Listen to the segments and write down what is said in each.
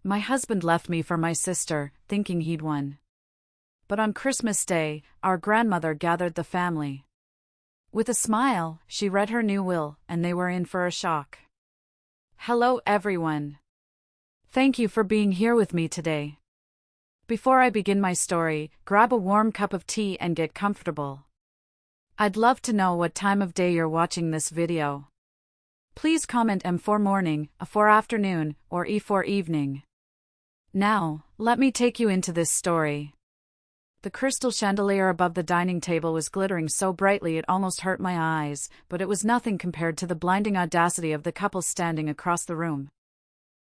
My husband left me for my sister, thinking he'd won. But on Christmas Day, our grandmother gathered the family. With a smile, she read her new will, and they were in for a shock. Hello everyone. Thank you for being here with me today. Before I begin my story, grab a warm cup of tea and get comfortable. I'd love to know what time of day you're watching this video. Please comment M for morning, A for afternoon, or E for evening. Now, let me take you into this story. The crystal chandelier above the dining table was glittering so brightly it almost hurt my eyes, but it was nothing compared to the blinding audacity of the couple standing across the room.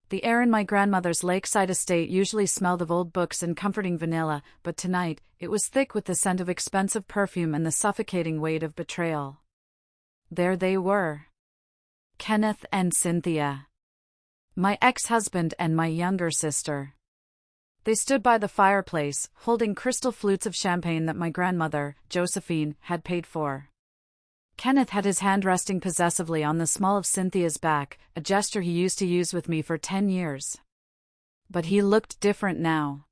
The air in my grandmother's lakeside estate usually smelled of old books and comforting vanilla, but tonight, it was thick with the scent of expensive perfume and the suffocating weight of betrayal. There they were. Kenneth and Cynthia. My ex-husband and my younger sister. They stood by the fireplace, holding crystal flutes of champagne that my grandmother, Josephine, had paid for. Kenneth had his hand resting possessively on the small of Cynthia's back, a gesture he used to use with me for 10 years. But he looked different now.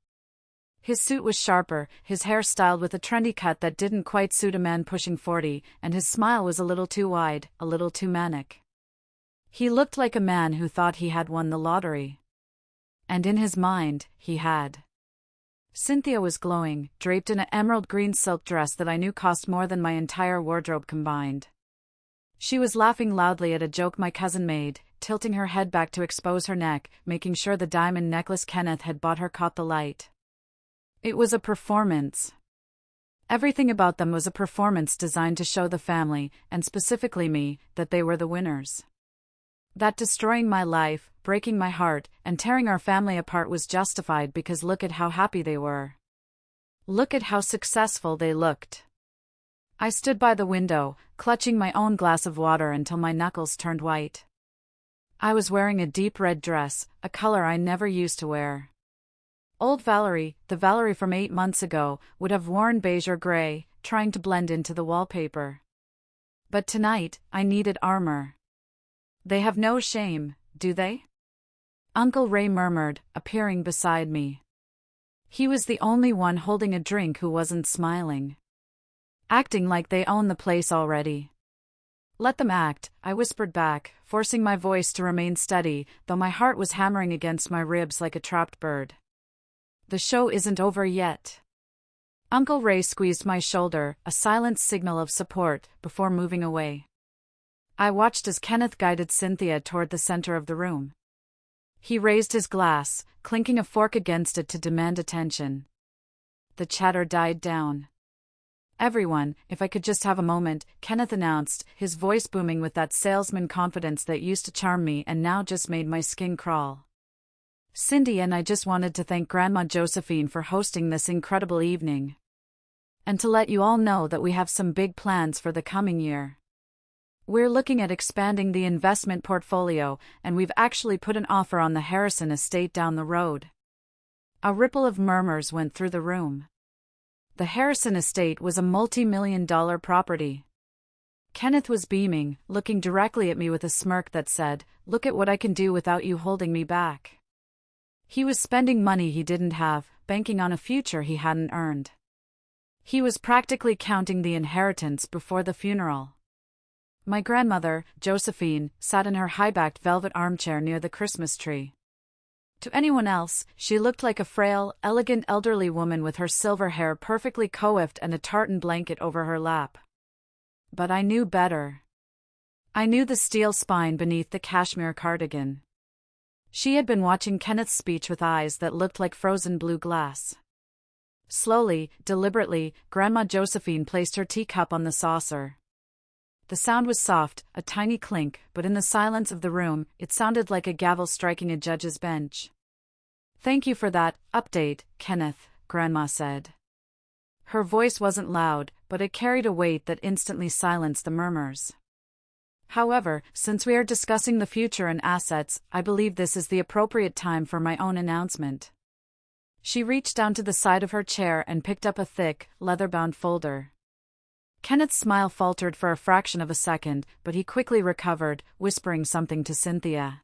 His suit was sharper, his hair styled with a trendy cut that didn't quite suit a man pushing 40, and his smile was a little too wide, a little too manic. He looked like a man who thought he had won the lottery. And in his mind, he had. Cynthia was glowing, draped in an emerald green silk dress that I knew cost more than my entire wardrobe combined. She was laughing loudly at a joke my cousin made, tilting her head back to expose her neck, making sure the diamond necklace Kenneth had bought her caught the light. It was a performance. Everything about them was a performance designed to show the family, and specifically me, that they were the winners. That destroying my life, breaking my heart, and tearing our family apart was justified because look at how happy they were. Look at how successful they looked. I stood by the window, clutching my own glass of water until my knuckles turned white. I was wearing a deep red dress, a color I never used to wear. Old Valerie, the Valerie from 8 months ago, would have worn beige or gray, trying to blend into the wallpaper. But tonight, I needed armor. They have no shame, do they? Uncle Ray murmured, appearing beside me. He was the only one holding a drink who wasn't smiling. Acting like they own the place already. Let them act, I whispered back, forcing my voice to remain steady, though my heart was hammering against my ribs like a trapped bird. The show isn't over yet. Uncle Ray squeezed my shoulder, a silent signal of support, before moving away. I watched as Kenneth guided Cynthia toward the center of the room. He raised his glass, clinking a fork against it to demand attention. The chatter died down. Everyone, if I could just have a moment, Kenneth announced, his voice booming with that salesman confidence that used to charm me and now just made my skin crawl. Cindy and I just wanted to thank Grandma Josephine for hosting this incredible evening. And to let you all know that we have some big plans for the coming year. We're looking at expanding the investment portfolio, and we've actually put an offer on the Harrison estate down the road. A ripple of murmurs went through the room. The Harrison estate was a multi-million-dollar property. Kenneth was beaming, looking directly at me with a smirk that said, "Look at what I can do without you holding me back." He was spending money he didn't have, banking on a future he hadn't earned. He was practically counting the inheritance before the funeral. My grandmother, Josephine, sat in her high-backed velvet armchair near the Christmas tree. To anyone else, she looked like a frail, elegant elderly woman with her silver hair perfectly coiffed and a tartan blanket over her lap. But I knew better. I knew the steel spine beneath the cashmere cardigan. She had been watching Kenneth's speech with eyes that looked like frozen blue glass. Slowly, deliberately, Grandma Josephine placed her teacup on the saucer. The sound was soft, a tiny clink, but in the silence of the room, it sounded like a gavel striking a judge's bench. "Thank you for that update, Kenneth," Grandma said. Her voice wasn't loud, but it carried a weight that instantly silenced the murmurs. "However, since we are discussing the future and assets, I believe this is the appropriate time for my own announcement." She reached down to the side of her chair and picked up a thick, leather-bound folder. Kenneth's smile faltered for a fraction of a second, but he quickly recovered, whispering something to Cynthia.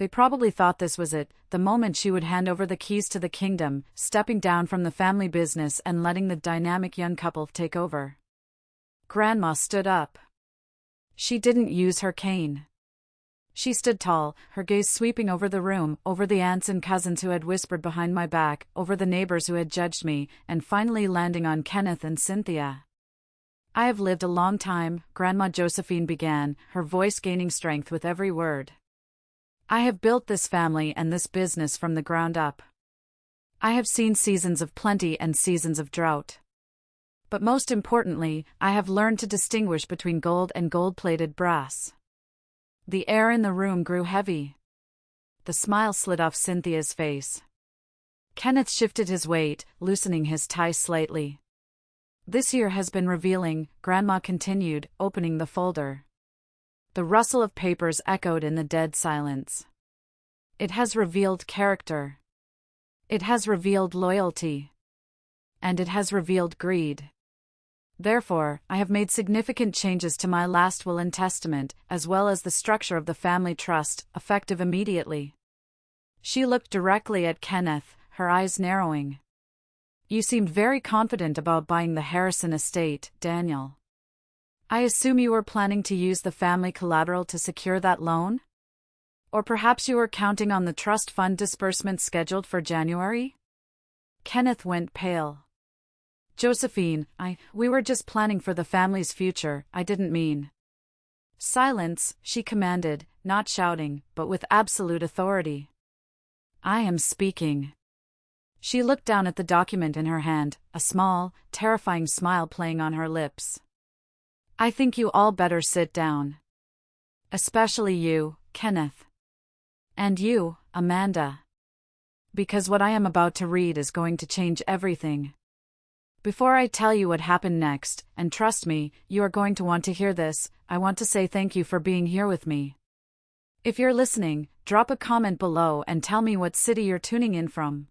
They probably thought this was it, the moment she would hand over the keys to the kingdom, stepping down from the family business and letting the dynamic young couple take over. Grandma stood up. She didn't use her cane. She stood tall, her gaze sweeping over the room, over the aunts and cousins who had whispered behind my back, over the neighbors who had judged me, and finally landing on Kenneth and Cynthia. "I have lived a long time," Grandma Josephine began, her voice gaining strength with every word. "I have built this family and this business from the ground up. I have seen seasons of plenty and seasons of drought. But most importantly, I have learned to distinguish between gold and gold-plated brass." The air in the room grew heavy. The smile slid off Cynthia's face. Kenneth shifted his weight, loosening his tie slightly. "This year has been revealing," Grandma continued, opening the folder. The rustle of papers echoed in the dead silence. "It has revealed character. It has revealed loyalty. And it has revealed greed. Therefore, I have made significant changes to my last will and testament, as well as the structure of the family trust, effective immediately." She looked directly at Kenneth, her eyes narrowing. "You seemed very confident about buying the Harrison estate, Daniel. I assume you were planning to use the family collateral to secure that loan? Or perhaps you were counting on the trust fund disbursement scheduled for January?" Kenneth went pale. "Josephine, we were just planning for the family's future, I didn't mean." "Silence," she commanded, not shouting, but with absolute authority. "I am speaking." She looked down at the document in her hand, a small, terrifying smile playing on her lips. "I think you all better sit down. Especially you, Kenneth. And you, Amanda. Because what I am about to read is going to change everything. Before I tell you what happened next, and trust me, you are going to want to hear this, I want to say thank you for being here with me. If you're listening, drop a comment below and tell me what city you're tuning in from.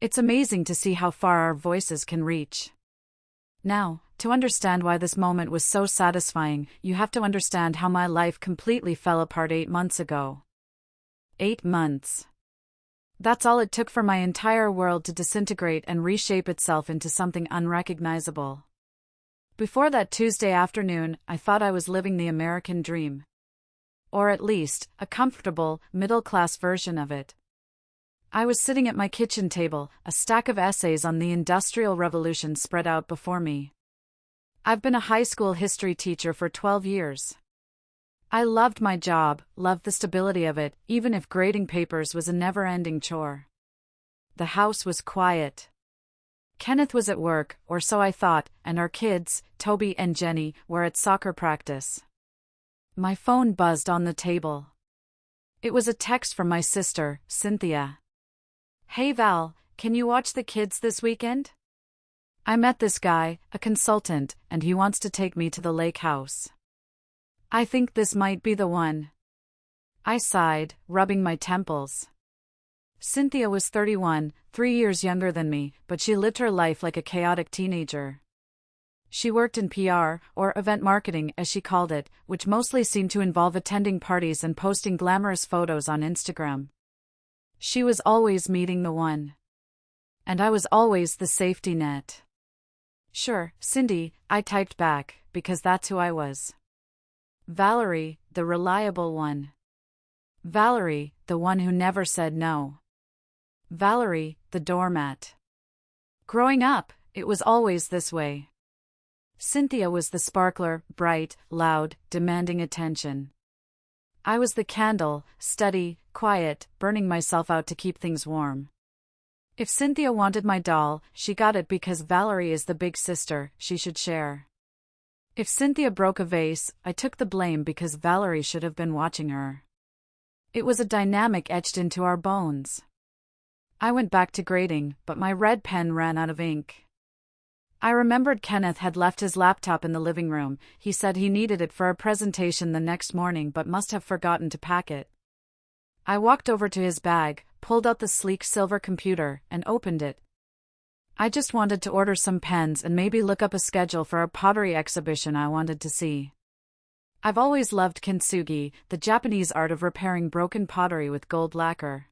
It's amazing to see how far our voices can reach. Now, to understand why this moment was so satisfying, you have to understand how my life completely fell apart 8 months ago. 8 months. That's all it took for my entire world to disintegrate and reshape itself into something unrecognizable. Before that Tuesday afternoon, I thought I was living the American dream. Or at least, a comfortable, middle-class version of it. I was sitting at my kitchen table, a stack of essays on the Industrial Revolution spread out before me. I've been a high school history teacher for 12 years. I loved my job, loved the stability of it, even if grading papers was a never-ending chore. The house was quiet. Kenneth was at work, or so I thought, and our kids, Toby and Jenny, were at soccer practice. My phone buzzed on the table. It was a text from my sister, Cynthia. "Hey Val, can you watch the kids this weekend? I met this guy, a consultant, and he wants to take me to the lake house. I think this might be the one." I sighed, rubbing my temples. Cynthia was 31, 3 years younger than me, but she lived her life like a chaotic teenager. She worked in PR, or event marketing as she called it, which mostly seemed to involve attending parties and posting glamorous photos on Instagram. She was always meeting the one. And I was always the safety net. "Sure, Cindy," I typed back, because that's who I was. Valerie, the reliable one. Valerie, the one who never said no. Valerie, the doormat. Growing up, it was always this way. Cynthia was the sparkler, bright, loud, demanding attention. I was the candle, steady, quiet, burning myself out to keep things warm. If Cynthia wanted my doll, she got it because Valerie is the big sister, she should share. If Cynthia broke a vase, I took the blame because Valerie should have been watching her. It was a dynamic etched into our bones. I went back to grading, but my red pen ran out of ink. I remembered Kenneth had left his laptop in the living room. He said he needed it for a presentation the next morning but must have forgotten to pack it. I walked over to his bag, pulled out the sleek silver computer, and opened it. I just wanted to order some pens and maybe look up a schedule for a pottery exhibition I wanted to see. I've always loved kintsugi, the Japanese art of repairing broken pottery with gold lacquer.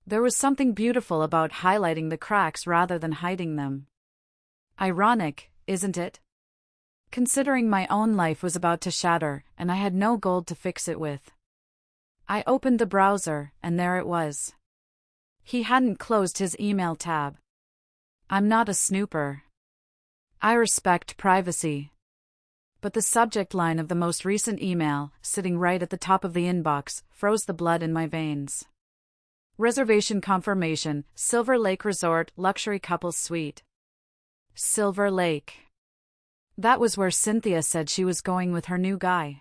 There was something beautiful about highlighting the cracks rather than hiding them. Ironic, isn't it? Considering my own life was about to shatter, and I had no gold to fix it with. I opened the browser, and there it was. He hadn't closed his email tab. I'm not a snooper. I respect privacy. But the subject line of the most recent email, sitting right at the top of the inbox, froze the blood in my veins. Reservation confirmation, Silver Lake Resort, luxury couples suite. Silver Lake. That was where Cynthia said she was going with her new guy.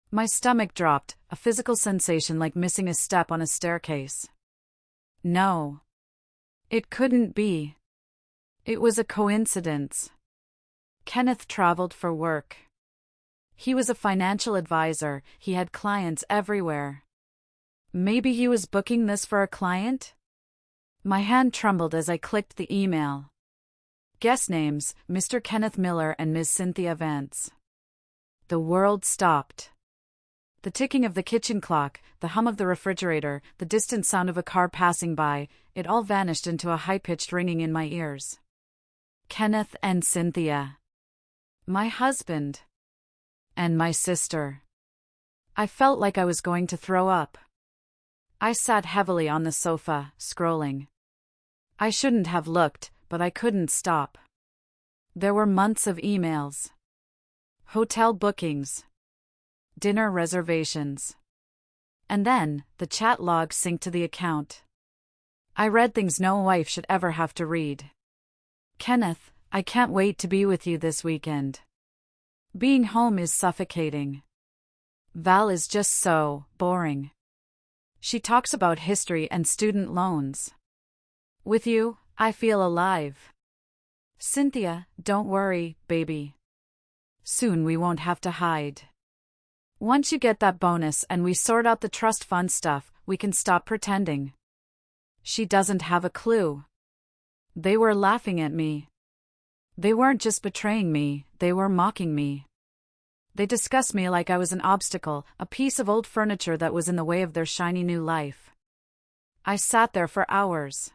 My stomach dropped, a physical sensation like missing a step on a staircase. No. It couldn't be. It was a coincidence. Kenneth traveled for work. He was a financial advisor, he had clients everywhere. Maybe he was booking this for a client? My hand trembled as I clicked the email. Guest names, Mr. Kenneth Miller and Ms. Cynthia Vance. The world stopped. The ticking of the kitchen clock, the hum of the refrigerator, the distant sound of a car passing by, it all vanished into a high-pitched ringing in my ears. Kenneth and Cynthia. My husband. And my sister. I felt like I was going to throw up. I sat heavily on the sofa, scrolling. I shouldn't have looked, but I couldn't stop. There were months of emails. Hotel bookings. Dinner reservations. And then, the chat log synced to the account. I read things no wife should ever have to read. Kenneth, I can't wait to be with you this weekend. Being home is suffocating. Val is just so boring. She talks about history and student loans. With you, I feel alive. Cynthia, don't worry, baby. Soon we won't have to hide. Once you get that bonus and we sort out the trust fund stuff, we can stop pretending. She doesn't have a clue. They were laughing at me. They weren't just betraying me, they were mocking me. They discussed me like I was an obstacle, a piece of old furniture that was in the way of their shiny new life. I sat there for hours.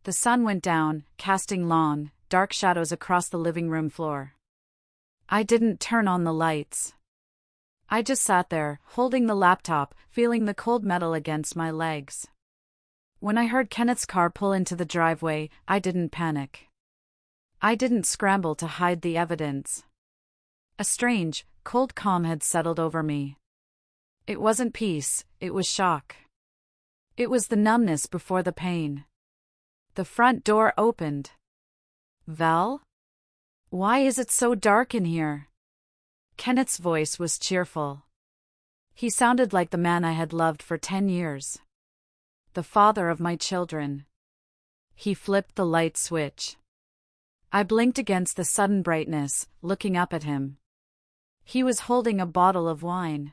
The sun went down, casting long, dark shadows across the living room floor. I didn't turn on the lights. I just sat there, holding the laptop, feeling the cold metal against my legs. When I heard Kenneth's car pull into the driveway, I didn't panic. I didn't scramble to hide the evidence. A strange, cold calm had settled over me. It wasn't peace, it was shock. It was the numbness before the pain. The front door opened. Val? Why is it so dark in here? Kenneth's voice was cheerful. He sounded like the man I had loved for 10 years. The father of my children. He flipped the light switch. I blinked against the sudden brightness, looking up at him. He was holding a bottle of wine.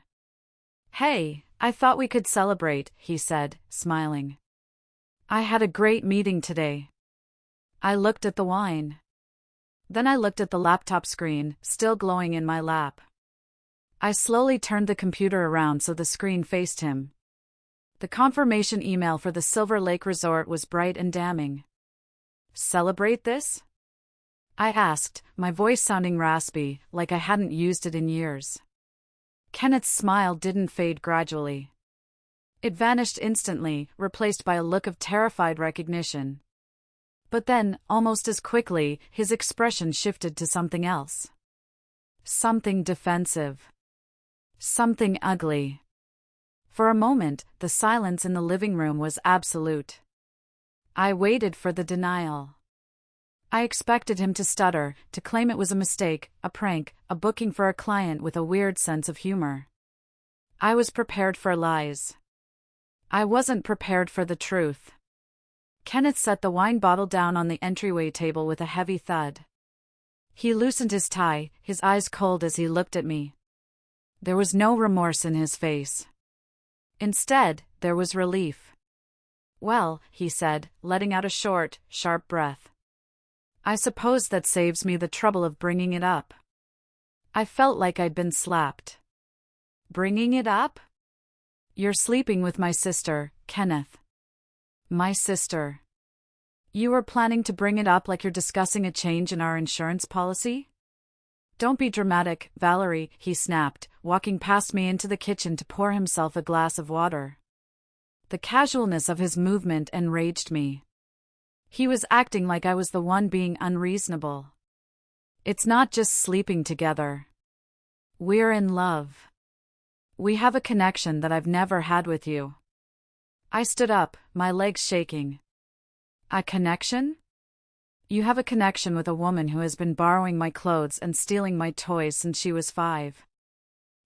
Hey, I thought we could celebrate, he said, smiling. I had a great meeting today. I looked at the wine. Then I looked at the laptop screen, still glowing in my lap. I slowly turned the computer around so the screen faced him. The confirmation email for the Silver Lake Resort was bright and damning. Celebrate this? I asked, my voice sounding raspy, like I hadn't used it in years. Kenneth's smile didn't fade gradually. It vanished instantly, replaced by a look of terrified recognition. But then, almost as quickly, his expression shifted to something else. Something defensive. Something ugly. For a moment, the silence in the living room was absolute. I waited for the denial. I expected him to stutter, to claim it was a mistake, a prank, a booking for a client with a weird sense of humor. I was prepared for lies. I wasn't prepared for the truth. Kenneth set the wine bottle down on the entryway table with a heavy thud. He loosened his tie, his eyes cold as he looked at me. There was no remorse in his face. Instead, there was relief. Well, he said, letting out a short, sharp breath. I suppose that saves me the trouble of bringing it up. I felt like I'd been slapped. Bringing it up? You're sleeping with my sister, Kenneth. My sister. You were planning to bring it up like you're discussing a change in our insurance policy? Don't be dramatic, Valerie, he snapped, walking past me into the kitchen to pour himself a glass of water. The casualness of his movement enraged me. He was acting like I was the one being unreasonable. It's not just sleeping together. We're in love. We have a connection that I've never had with you. I stood up, my legs shaking. A connection? You have a connection with a woman who has been borrowing my clothes and stealing my toys since she was 5.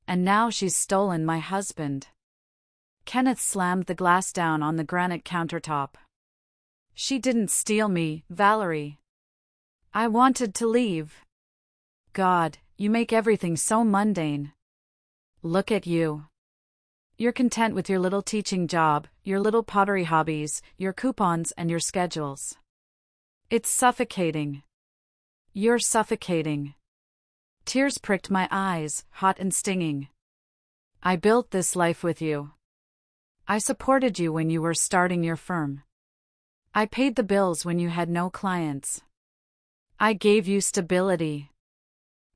And now she's stolen my husband. Kenneth slammed the glass down on the granite countertop. She didn't steal me, Valerie. I wanted to leave. God, you make everything so mundane. Look at you. You're content with your little teaching job, your little pottery hobbies, your coupons and your schedules. It's suffocating. You're suffocating. Tears pricked my eyes, hot and stinging. I built this life with you. I supported you when you were starting your firm. I paid the bills when you had no clients. I gave you stability.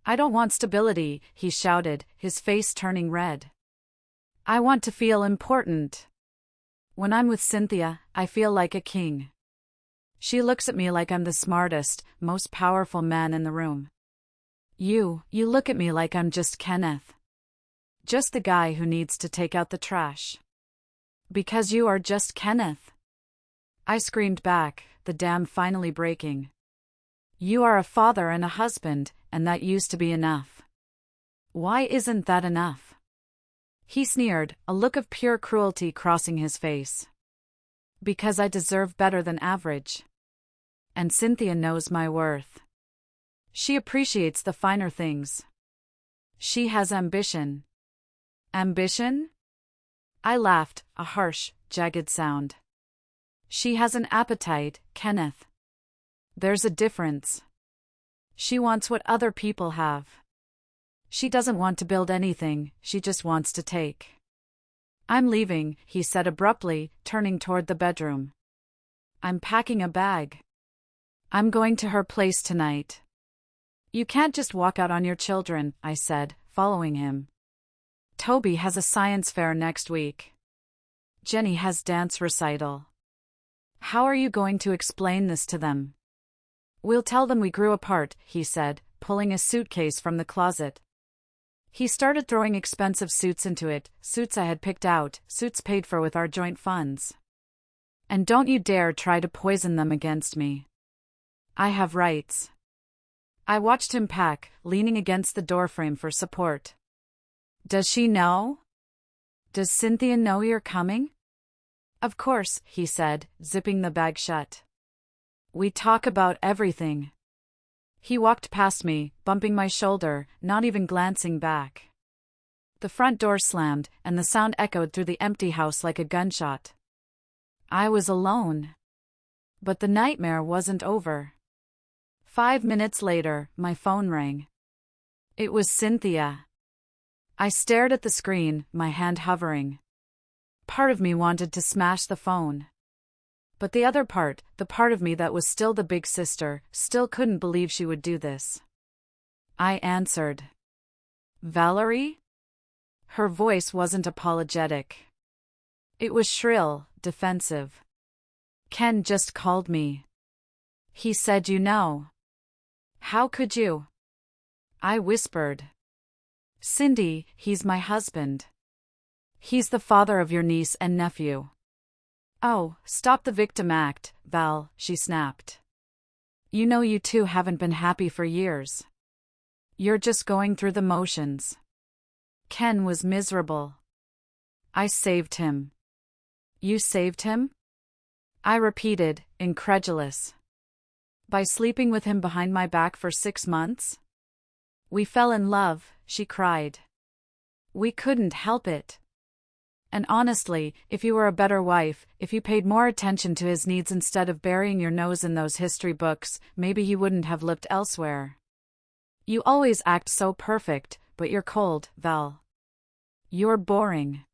I don't want stability, he shouted, his face turning red. I want to feel important. When I'm with Cynthia, I feel like a king. She looks at me like I'm the smartest, most powerful man in the room. You look at me like I'm just Kenneth. Just the guy who needs to take out the trash. Because you are just Kenneth. I screamed back, the dam finally breaking. You are a father and a husband, and that used to be enough. Why isn't that enough? He sneered, a look of pure cruelty crossing his face. Because I deserve better than average. And Cynthia knows my worth. She appreciates the finer things. She has ambition. Ambition? I laughed, a harsh, jagged sound. She has an appetite, Kenneth. There's a difference. She wants what other people have. She doesn't want to build anything, she just wants to take. I'm leaving, he said abruptly, turning toward the bedroom. I'm packing a bag. I'm going to her place tonight. You can't just walk out on your children, I said, following him. Toby has a science fair next week. Jenny has dance recital. How are you going to explain this to them? We'll tell them we grew apart, he said, pulling a suitcase from the closet. He started throwing expensive suits into it, suits I had picked out, suits paid for with our joint funds. And don't you dare try to poison them against me. I have rights. I watched him pack, leaning against the doorframe for support. Does she know? Does Cynthia know you're coming? Of course, he said, zipping the bag shut. We talk about everything. He walked past me, bumping my shoulder, not even glancing back. The front door slammed, and the sound echoed through the empty house like a gunshot. I was alone. But the nightmare wasn't over. 5 minutes later, my phone rang. It was Cynthia. I stared at the screen, my hand hovering. Part of me wanted to smash the phone. But the other part, the part of me that was still the big sister, still couldn't believe she would do this. I answered. Valerie? Her voice wasn't apologetic. It was shrill, defensive. Ken just called me. He said you know. How could you? I whispered. Cindy, he's my husband. He's the father of your niece and nephew. Oh, stop the victim act, Val, she snapped. You know you two haven't been happy for years. You're just going through the motions. Ken was miserable. I saved him. You saved him? I repeated, incredulous. By sleeping with him behind my back for 6 months? We fell in love, she cried. We couldn't help it. And honestly, if you were a better wife, if you paid more attention to his needs instead of burying your nose in those history books, maybe he wouldn't have looked elsewhere. You always act so perfect, but you're cold, Val. You're boring.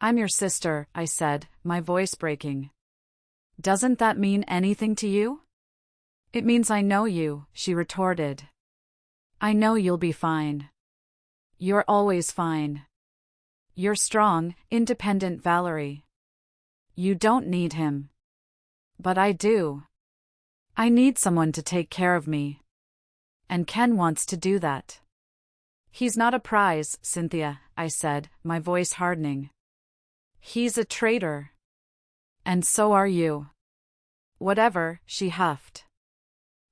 I'm your sister, I said, my voice breaking. Doesn't that mean anything to you? It means I know you, she retorted. I know you'll be fine. You're always fine. You're strong, independent Valerie. You don't need him. But I do. I need someone to take care of me. And Ken wants to do that. He's not a prize, Cynthia, I said, my voice hardening. He's a traitor. And so are you. Whatever, she huffed.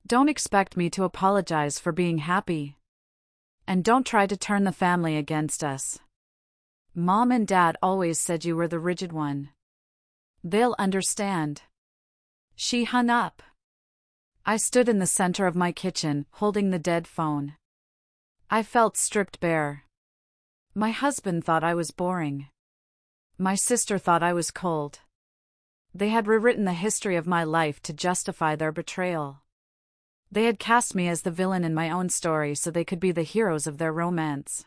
Don't expect me to apologize for being happy. And don't try to turn the family against us. Mom and Dad always said you were the rigid one. They'll understand. She hung up. I stood in the center of my kitchen, holding the dead phone. I felt stripped bare. My husband thought I was boring. My sister thought I was cold. They had rewritten the history of my life to justify their betrayal. They had cast me as the villain in my own story so they could be the heroes of their romance.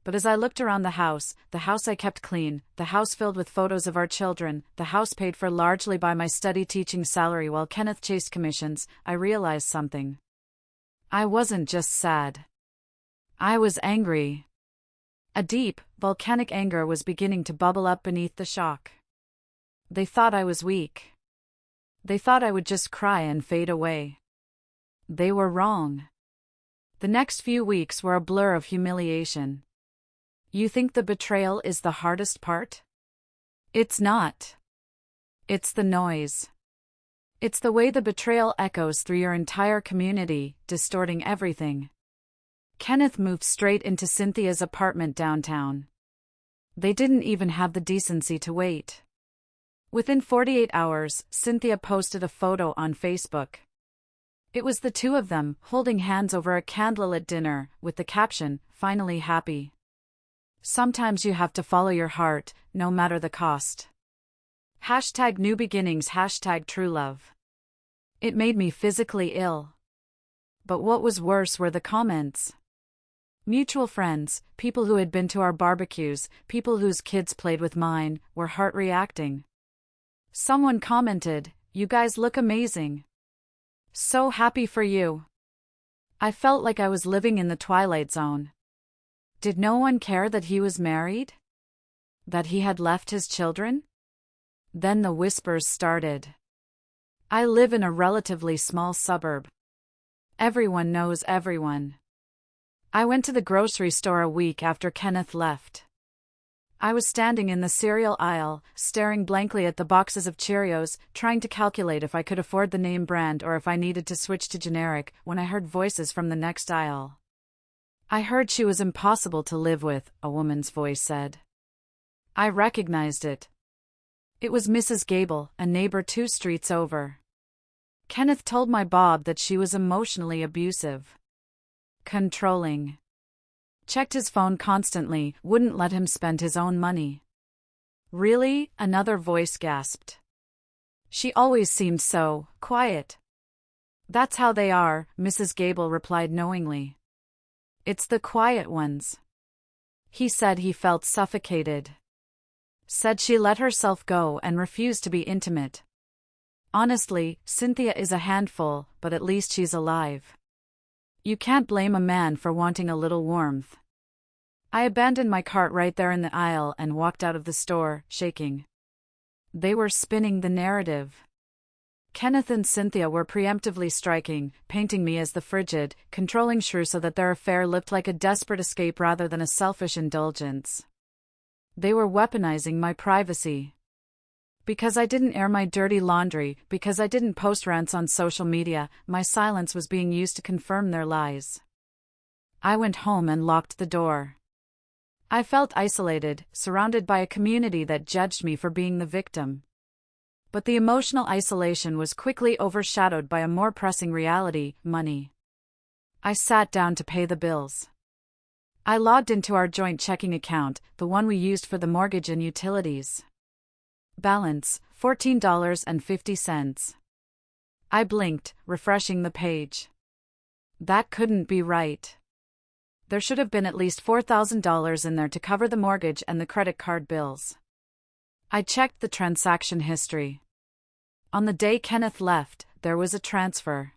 But as I looked around the house I kept clean, the house filled with photos of our children, the house paid for largely by my study teaching salary while Kenneth chased commissions, I realized something. I wasn't just sad. I was angry. A deep, volcanic anger was beginning to bubble up beneath the shock. They thought I was weak. They thought I would just cry and fade away. They were wrong. The next few weeks were a blur of humiliation. You think the betrayal is the hardest part? It's not. It's the noise. It's the way the betrayal echoes through your entire community, distorting everything. Kenneth moved straight into Cynthia's apartment downtown. They didn't even have the decency to wait. Within 48 hours, Cynthia posted a photo on Facebook. It was the two of them, holding hands over a candlelit dinner, with the caption, "Finally happy." Sometimes you have to follow your heart, no matter the cost. #new beginnings #true love. It made me physically ill. But what was worse were the comments. Mutual friends, people who had been to our barbecues, people whose kids played with mine, were heart-reacting. Someone commented, "You guys look amazing. So happy for you." I felt like I was living in the Twilight Zone. Did no one care that he was married? That he had left his children? Then the whispers started. I live in a relatively small suburb. Everyone knows everyone. I went to the grocery store a week after Kenneth left. I was standing in the cereal aisle, staring blankly at the boxes of Cheerios, trying to calculate if I could afford the name brand or if I needed to switch to generic, when I heard voices from the next aisle. I heard she was impossible to live with, a woman's voice said. I recognized it. It was Mrs. Gable, a neighbor 2 streets over. Kenneth told my Bob that she was emotionally abusive. Controlling. Checked his phone constantly, wouldn't let him spend his own money. Really? Another voice gasped. She always seemed so quiet. That's how they are, Mrs. Gable replied knowingly. It's the quiet ones. He said he felt suffocated. Said she let herself go and refused to be intimate. Honestly, Cynthia is a handful, but at least she's alive. You can't blame a man for wanting a little warmth. I abandoned my cart right there in the aisle and walked out of the store, shaking. They were spinning the narrative. Kenneth and Cynthia were preemptively striking, painting me as the frigid, controlling shrew so that their affair looked like a desperate escape rather than a selfish indulgence. They were weaponizing my privacy. Because I didn't air my dirty laundry, because I didn't post rants on social media, my silence was being used to confirm their lies. I went home and locked the door. I felt isolated, surrounded by a community that judged me for being the victim. But the emotional isolation was quickly overshadowed by a more pressing reality: money. I sat down to pay the bills. I logged into our joint checking account, the one we used for the mortgage and utilities. Balance, $14.50. I blinked, refreshing the page. That couldn't be right. There should have been at least $4,000 in there to cover the mortgage and the credit card bills. I checked the transaction history. On the day Kenneth left, there was a transfer.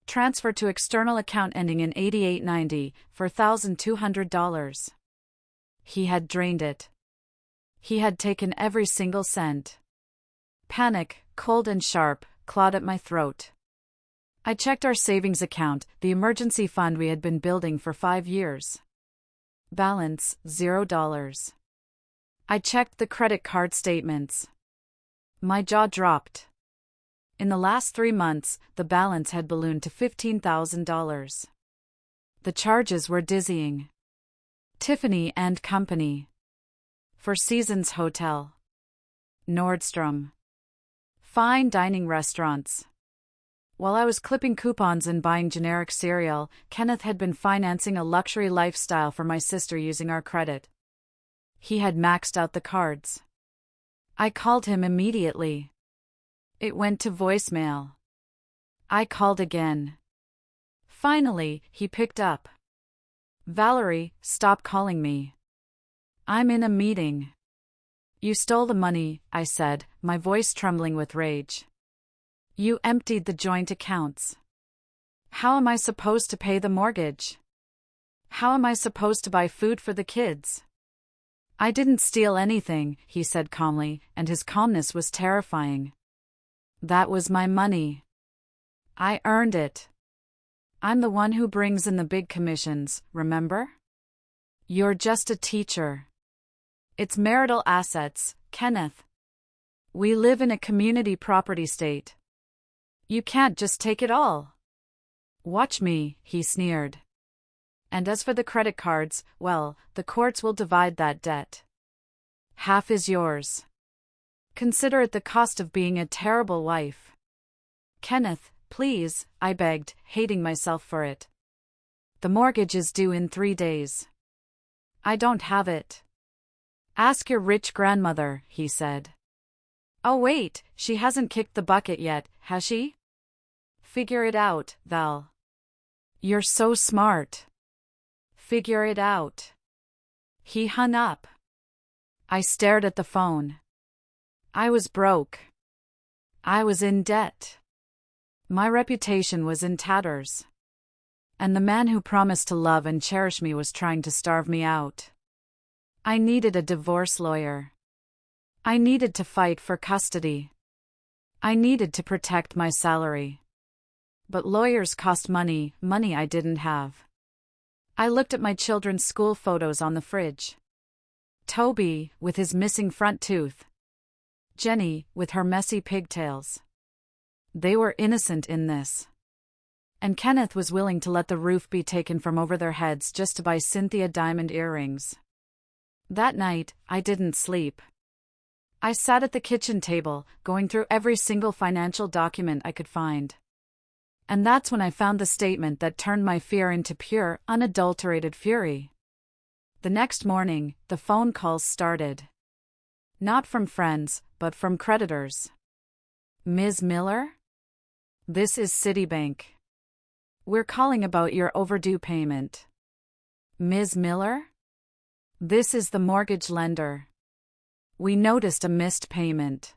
Transfer to external account ending in 8890 for $1,200. He had drained it. He had taken every single cent. Panic, cold and sharp, clawed at my throat. I checked our savings account, the emergency fund we had been building for 5 years. Balance, $0. I checked the credit card statements. My jaw dropped. In the last 3 months, the balance had ballooned to $15,000. The charges were dizzying. Tiffany and Company. Four Seasons Hotel. Nordstrom. Fine dining restaurants. While I was clipping coupons and buying generic cereal, Kenneth had been financing a luxury lifestyle for my sister using our credit. He had maxed out the cards. I called him immediately. It went to voicemail. I called again. Finally, he picked up. Valerie, stop calling me. I'm in a meeting. You stole the money, I said, my voice trembling with rage. You emptied the joint accounts. How am I supposed to pay the mortgage? How am I supposed to buy food for the kids? I didn't steal anything, he said calmly, and his calmness was terrifying. That was my money. I earned it. I'm the one who brings in the big commissions, remember? You're just a teacher. It's marital assets, Kenneth. We live in a community property state. You can't just take it all. Watch me, he sneered. And as for the credit cards, well, the courts will divide that debt. Half is yours. Consider it the cost of being a terrible wife. Kenneth, please, I begged, hating myself for it. The mortgage is due in 3 days. I don't have it. Ask your rich grandmother, he said. Oh wait, she hasn't kicked the bucket yet, has she? Figure it out, Val. You're so smart. Figure it out. He hung up. I stared at the phone. I was broke. I was in debt. My reputation was in tatters. And the man who promised to love and cherish me was trying to starve me out. I needed a divorce lawyer. I needed to fight for custody. I needed to protect my salary. But lawyers cost money, money I didn't have. I looked at my children's school photos on the fridge. Toby, with his missing front tooth. Jenny, with her messy pigtails. They were innocent in this. And Kenneth was willing to let the roof be taken from over their heads just to buy Cynthia diamond earrings. That night, I didn't sleep. I sat at the kitchen table, going through every single financial document I could find. And that's when I found the statement that turned my fear into pure, unadulterated fury. The next morning, the phone calls started. Not from friends, but from creditors. Ms. Miller? This is Citibank. We're calling about your overdue payment. Ms. Miller? This is the mortgage lender. We noticed a missed payment.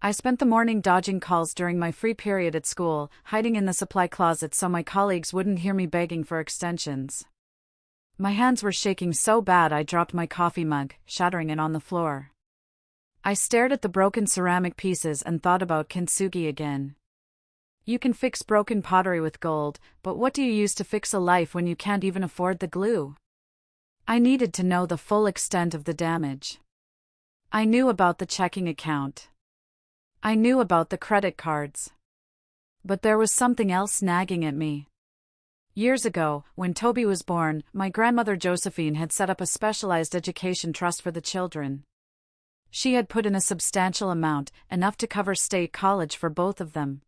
I spent the morning dodging calls during my free period at school, hiding in the supply closet so my colleagues wouldn't hear me begging for extensions. My hands were shaking so bad I dropped my coffee mug, shattering it on the floor. I stared at the broken ceramic pieces and thought about kintsugi again. You can fix broken pottery with gold, but what do you use to fix a life when you can't even afford the glue? I needed to know the full extent of the damage. I knew about the checking account. I knew about the credit cards. But there was something else nagging at me. Years ago, when Toby was born, my grandmother Josephine had set up a specialized education trust for the children. She had put in a substantial amount, enough to cover state college for both of them.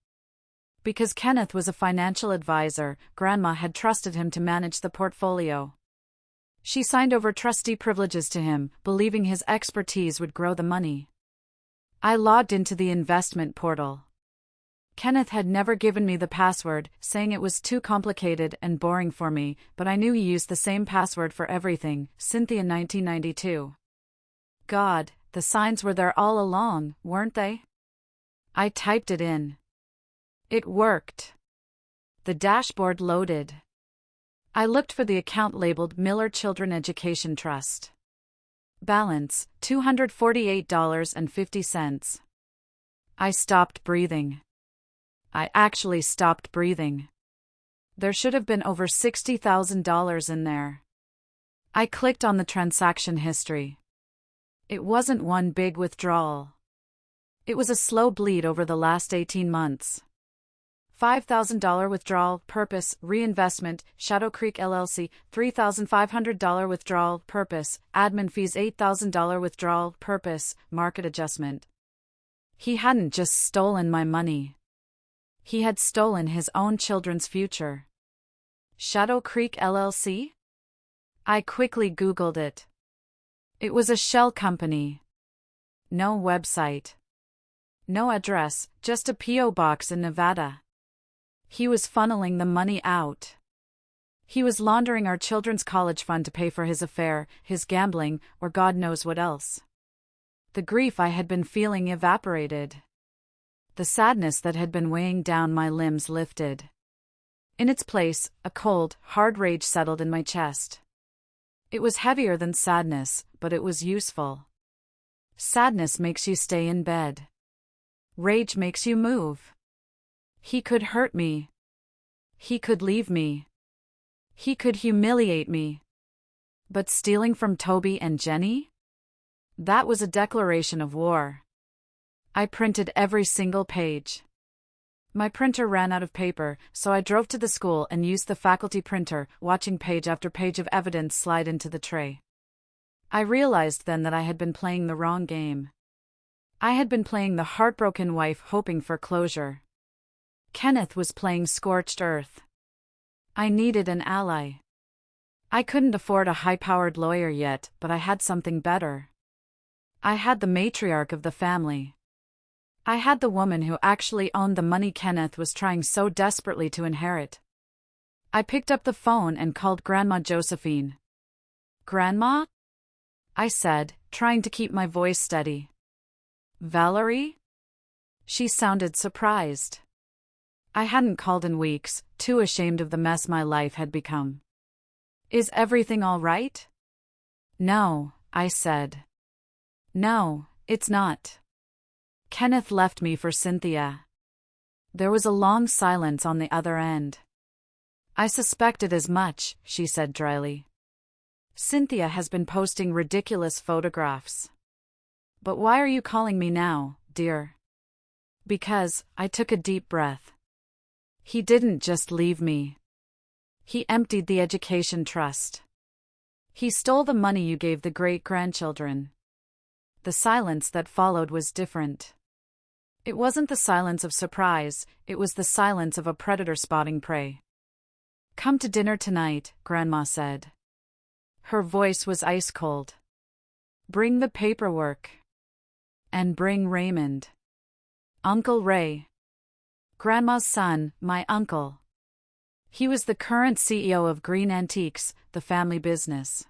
Because Kenneth was a financial advisor, Grandma had trusted him to manage the portfolio. She signed over trustee privileges to him, believing his expertise would grow the money. I logged into the investment portal. Kenneth had never given me the password, saying it was too complicated and boring for me, but I knew he used the same password for everything, Cynthia 1992. God, the signs were there all along, weren't they? I typed it in. It worked. The dashboard loaded. I looked for the account labeled Miller Children Education Trust. Balance, $248.50. I stopped breathing. I actually stopped breathing. There should have been over $60,000 in there. I clicked on the transaction history. It wasn't one big withdrawal. It was a slow bleed over the last 18 months. $5,000 withdrawal, purpose, reinvestment, Shadow Creek LLC, $3,500 withdrawal, purpose, admin fees, $8,000 withdrawal, purpose, market adjustment. He hadn't just stolen my money. He had stolen his own children's future. Shadow Creek LLC? I quickly Googled it. It was a shell company. No website. No address, just a P.O. box in Nevada. He was funneling the money out. He was laundering our children's college fund to pay for his affair, his gambling, or God knows what else. The grief I had been feeling evaporated. The sadness that had been weighing down my limbs lifted. In its place, a cold, hard rage settled in my chest. It was heavier than sadness, but it was useful. Sadness makes you stay in bed. Rage makes you move. He could hurt me. He could leave me. He could humiliate me. But stealing from Toby and Jenny? That was a declaration of war. I printed every single page. My printer ran out of paper, so I drove to the school and used the faculty printer, watching page after page of evidence slide into the tray. I realized then that I had been playing the wrong game. I had been playing the heartbroken wife hoping for closure. Kenneth was playing scorched earth. I needed an ally. I couldn't afford a high-powered lawyer yet, but I had something better. I had the matriarch of the family. I had the woman who actually owned the money Kenneth was trying so desperately to inherit. I picked up the phone and called Grandma Josephine. "Grandma?" I said, trying to keep my voice steady. "Valerie?" She sounded surprised. I hadn't called in weeks, too ashamed of the mess my life had become. "Is everything all right?" "No," I said. "No, it's not. Kenneth left me for Cynthia." There was a long silence on the other end. "I suspected as much," she said dryly. "Cynthia has been posting ridiculous photographs. But why are you calling me now, dear?" "Because," I took a deep breath. "He didn't just leave me. He emptied the education trust. He stole the money you gave the great-grandchildren." The silence that followed was different. It wasn't the silence of surprise, it was the silence of a predator spotting prey. "Come to dinner tonight," Grandma said. Her voice was ice-cold. "Bring the paperwork. And bring Raymond. Uncle Ray. Grandma's son, my uncle. He was the current CEO of Green Antiques, the family business.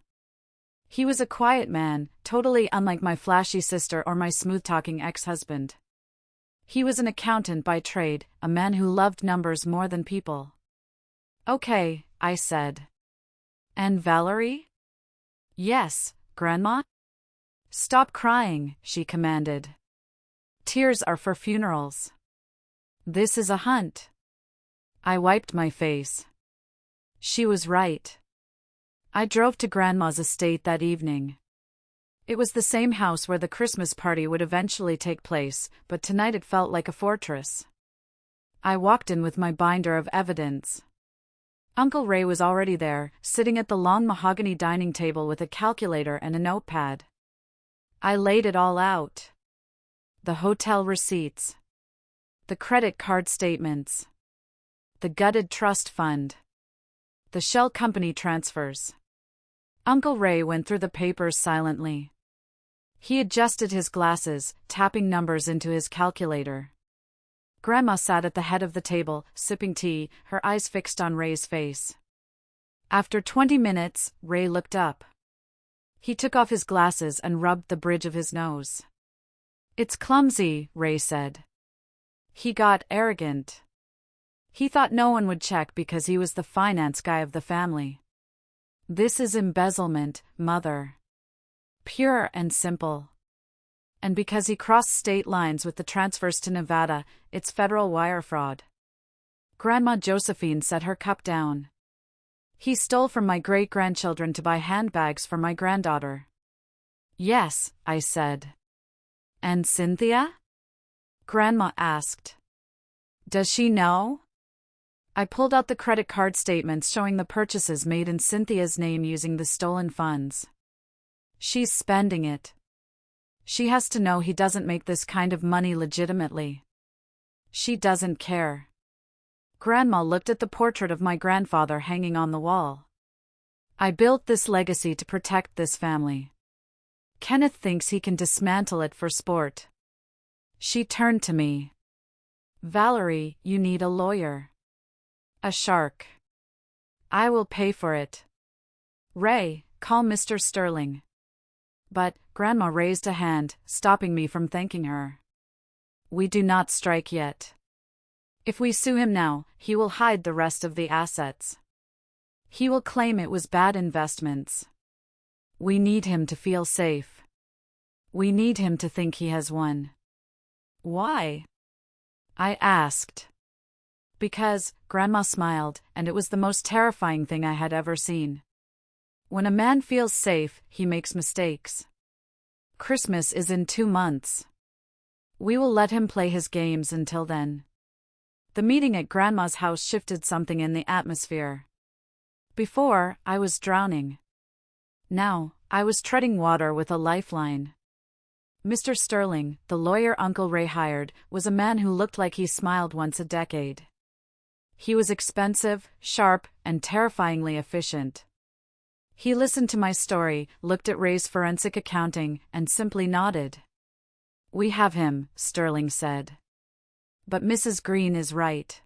He was a quiet man, totally unlike my flashy sister or my smooth-talking ex-husband. He was an accountant by trade, a man who loved numbers more than people." "Okay," I said. "And Valerie?" "Yes, Grandma?" "Stop crying," she commanded. "Tears are for funerals. This is a hunt." I wiped my face. She was right. I drove to Grandma's estate that evening. It was the same house where the Christmas party would eventually take place, but tonight it felt like a fortress. I walked in with my binder of evidence. Uncle Ray was already there, sitting at the long mahogany dining table with a calculator and a notepad. I laid it all out. The hotel receipts. The credit card statements. The gutted trust fund. The shell company transfers. Uncle Ray went through the papers silently. He adjusted his glasses, tapping numbers into his calculator. Grandma sat at the head of the table, sipping tea, her eyes fixed on Ray's face. After 20 minutes, Ray looked up. He took off his glasses and rubbed the bridge of his nose. "It's clumsy," Ray said. He got arrogant. He thought no one would check because he was the finance guy of the family. "This is embezzlement, Mother. Pure and simple." And because he crossed state lines with the transfers to Nevada, it's federal wire fraud. Grandma Josephine set her cup down. "He stole from my great-grandchildren to buy handbags for my granddaughter." "Yes," I said. "And Cynthia?" Grandma asked. "Does she know?" I pulled out the credit card statements showing the purchases made in Cynthia's name using the stolen funds. "She's spending it. She has to know he doesn't make this kind of money legitimately. She doesn't care." Grandma looked at the portrait of my grandfather hanging on the wall. "I built this legacy to protect this family. Kenneth thinks he can dismantle it for sport." She turned to me. "Valerie, you need a lawyer. A shark. I will pay for it. Ray, call Mr. Sterling." But Grandma raised a hand, stopping me from thanking her. "We do not strike yet. If we sue him now, he will hide the rest of the assets. He will claim it was bad investments. We need him to feel safe. We need him to think he has won." "Why?" I asked. "Because," Grandma smiled, and it was the most terrifying thing I had ever seen. "When a man feels safe, he makes mistakes. Christmas is in 2 months. We will let him play his games until then." The meeting at Grandma's house shifted something in the atmosphere. Before, I was drowning. Now, I was treading water with a lifeline. Mr. Sterling, the lawyer Uncle Ray hired, was a man who looked like he smiled once a decade. He was expensive, sharp, and terrifyingly efficient. He listened to my story, looked at Ray's forensic accounting, and simply nodded. "We have him," Sterling said. "But Mrs. Green is right.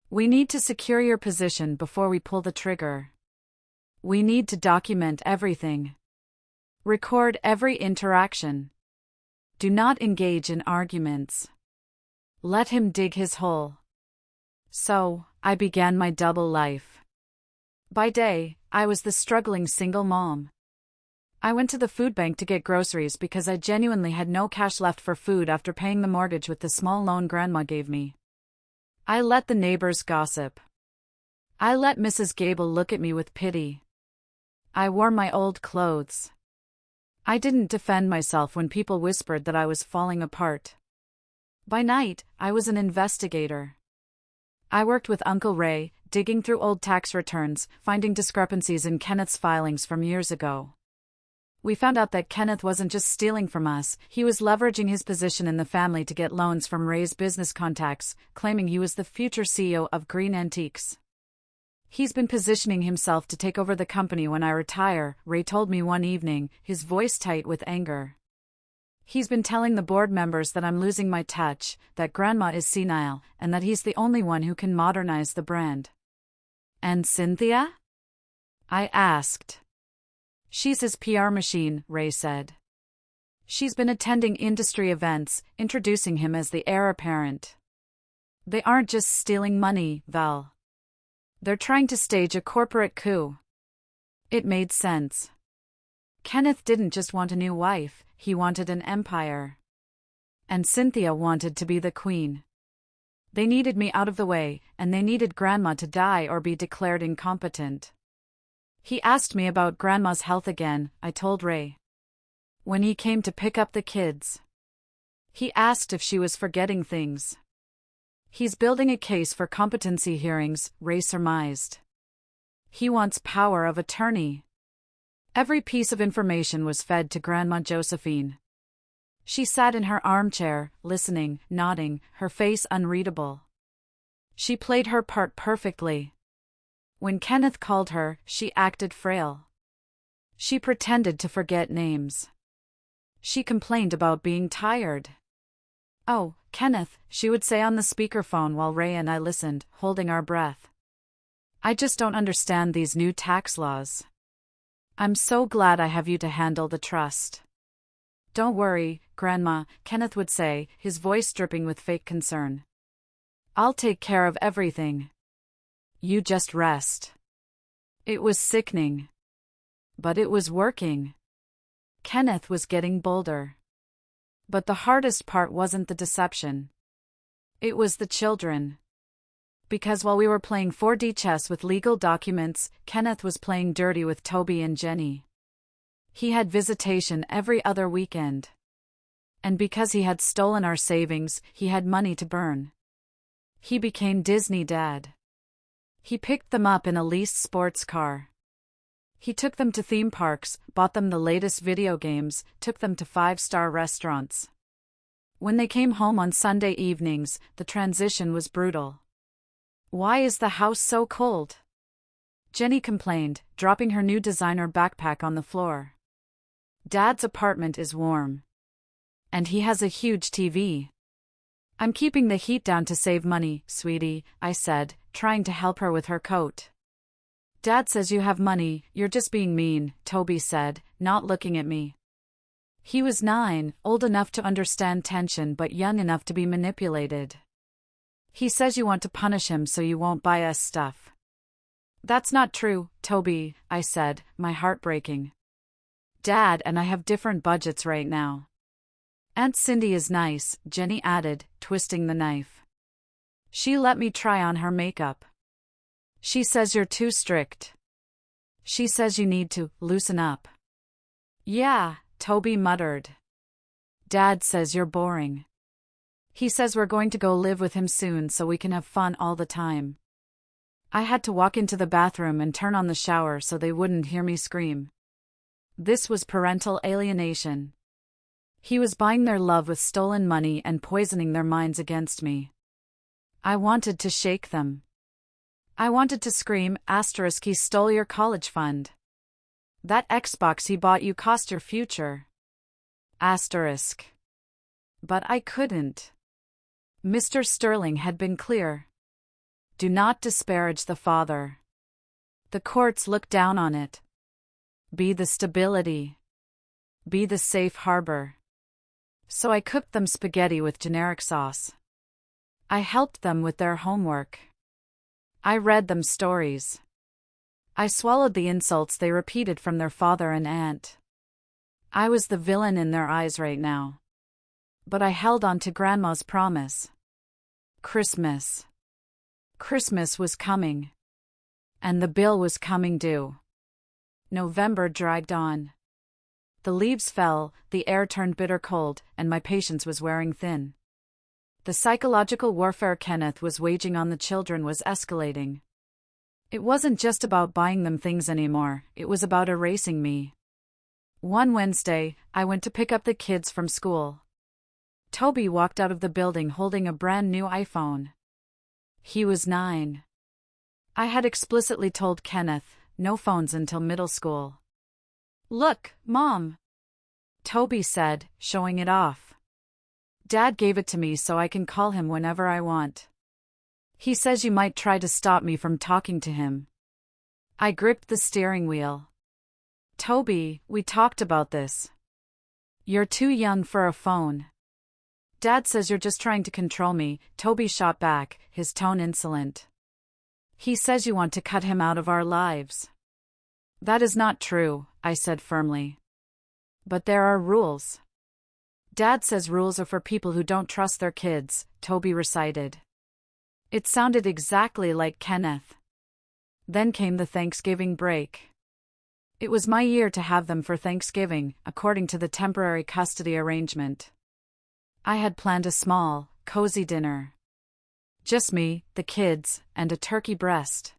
We need to secure your position before we pull the trigger. We need to document everything. Record every interaction. Do not engage in arguments. Let him dig his hole." So, I began my double life. By day, I was the struggling single mom. I went to the food bank to get groceries because I genuinely had no cash left for food after paying the mortgage with the small loan Grandma gave me. I let the neighbors gossip. I let Mrs. Gable look at me with pity. I wore my old clothes. I didn't defend myself when people whispered that I was falling apart. By night, I was an investigator. I worked with Uncle Ray, digging through old tax returns, finding discrepancies in Kenneth's filings from years ago. We found out that Kenneth wasn't just stealing from us, he was leveraging his position in the family to get loans from Ray's business contacts, claiming he was the future CEO of Green Antiques. "He's been positioning himself to take over the company when I retire," Ray told me one evening, his voice tight with anger. "He's been telling the board members that I'm losing my touch, that Grandma is senile, and that he's the only one who can modernize the brand." "And Cynthia?" I asked. "She's his PR machine," Ray said. "She's been attending industry events, introducing him as the heir apparent. They aren't just stealing money, Val. They're trying to stage a corporate coup." It made sense. Kenneth didn't just want a new wife, he wanted an empire. And Cynthia wanted to be the queen. They needed me out of the way, and they needed Grandma to die or be declared incompetent. He asked me about Grandma's health again, I told Ray. When he came to pick up the kids, he asked if she was forgetting things. "He's building a case for competency hearings," Ray surmised. "He wants power of attorney." Every piece of information was fed to Grandma Josephine. She sat in her armchair, listening, nodding, her face unreadable. She played her part perfectly. When Kenneth called her, she acted frail. She pretended to forget names. She complained about being tired. "Oh, Kenneth," she would say on the speakerphone while Ray and I listened, holding our breath. "I just don't understand these new tax laws. I'm so glad I have you to handle the trust." "Don't worry, Grandma," Kenneth would say, his voice dripping with fake concern. "I'll take care of everything. You just rest." It was sickening. But it was working. Kenneth was getting bolder. But the hardest part wasn't the deception. It was the children. Because while we were playing 4D chess with legal documents, Kenneth was playing dirty with Toby and Jenny. He had visitation every other weekend. And because he had stolen our savings, he had money to burn. He became Disney Dad. He picked them up in a leased sports car. He took them to theme parks, bought them the latest video games, took them to 5-star restaurants. When they came home on Sunday evenings, the transition was brutal. "Why is the house so cold?" Jenny complained, dropping her new designer backpack on the floor. "Dad's apartment is warm. And he has a huge TV." "I'm keeping the heat down to save money, sweetie," I said, trying to help her with her coat. "Dad says you have money, you're just being mean," Toby said, not looking at me. He was 9, old enough to understand tension but young enough to be manipulated. "He says you want to punish him so you won't buy us stuff." "That's not true, Toby," I said, my heart breaking. "Dad and I have different budgets right now." "Aunt Cindy is nice," Jenny added, twisting the knife. "She let me try on her makeup. She says you're too strict. She says you need to loosen up." "Yeah," Toby muttered. "Dad says you're boring. He says we're going to go live with him soon so we can have fun all the time." I had to walk into the bathroom and turn on the shower so they wouldn't hear me scream. This was parental alienation. He was buying their love with stolen money and poisoning their minds against me. I wanted to shake them. I wanted to scream, "He stole your college fund. That Xbox he bought you cost your future. But I couldn't. Mr. Sterling had been clear. Do not disparage the father. The courts look down on it. Be the stability. Be the safe harbor. So I cooked them spaghetti with generic sauce. I helped them with their homework. I read them stories. I swallowed the insults they repeated from their father and aunt. I was the villain in their eyes right now. But I held on to Grandma's promise. Christmas. Christmas was coming. And the bill was coming due. November dragged on. The leaves fell, the air turned bitter cold, and my patience was wearing thin. The psychological warfare Kenneth was waging on the children was escalating. It wasn't just about buying them things anymore, it was about erasing me. One Wednesday, I went to pick up the kids from school. Toby walked out of the building holding a brand new iPhone. He was 9. I had explicitly told Kenneth, no phones until middle school. "Look, Mom," Toby said, showing it off. "Dad gave it to me so I can call him whenever I want. He says you might try to stop me from talking to him." I gripped the steering wheel. "Toby, we talked about this. You're too young for a phone." "Dad says you're just trying to control me," Toby shot back, his tone insolent. "He says you want to cut him out of our lives." "That is not true," I said firmly. "But there are rules." "Dad says rules are for people who don't trust their kids," Toby recited. It sounded exactly like Kenneth. Then came the Thanksgiving break. It was my year to have them for Thanksgiving, according to the temporary custody arrangement. I had planned a small, cozy dinner. Just me, the kids, and a turkey breast.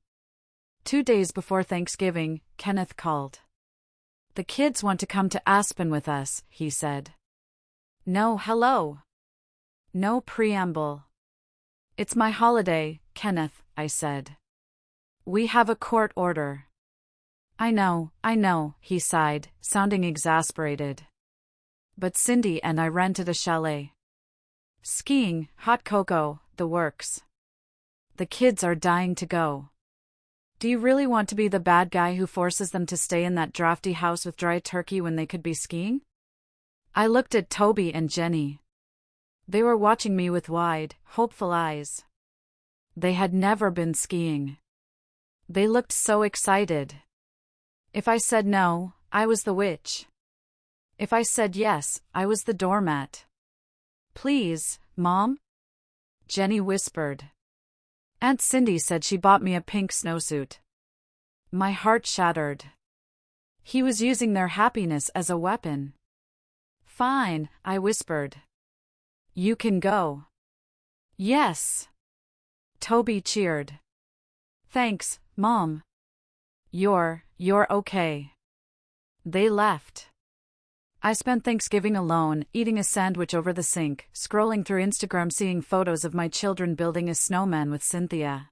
2 days before Thanksgiving, Kenneth called. "The kids want to come to Aspen with us," he said. No hello. No preamble. "It's my holiday, Kenneth," I said. "We have a court order." I know, he sighed, sounding exasperated. "But Cindy and I rented a chalet." Skiing, hot cocoa, the works. The kids are dying to go. Do you really want to be the bad guy who forces them to stay in that drafty house with dry turkey when they could be skiing? I looked at Toby and Jenny. They were watching me with wide, hopeful eyes. They had never been skiing. They looked so excited. If I said no, I was the witch. If I said yes, I was the doormat. Please, Mom? Jenny whispered. Aunt Cindy said she bought me a pink snowsuit. My heart shattered. He was using their happiness as a weapon. Fine, I whispered. You can go. Yes. Toby cheered. Thanks, Mom. You're okay. They left. I spent Thanksgiving alone, eating a sandwich over the sink, scrolling through Instagram seeing photos of my children building a snowman with Cynthia.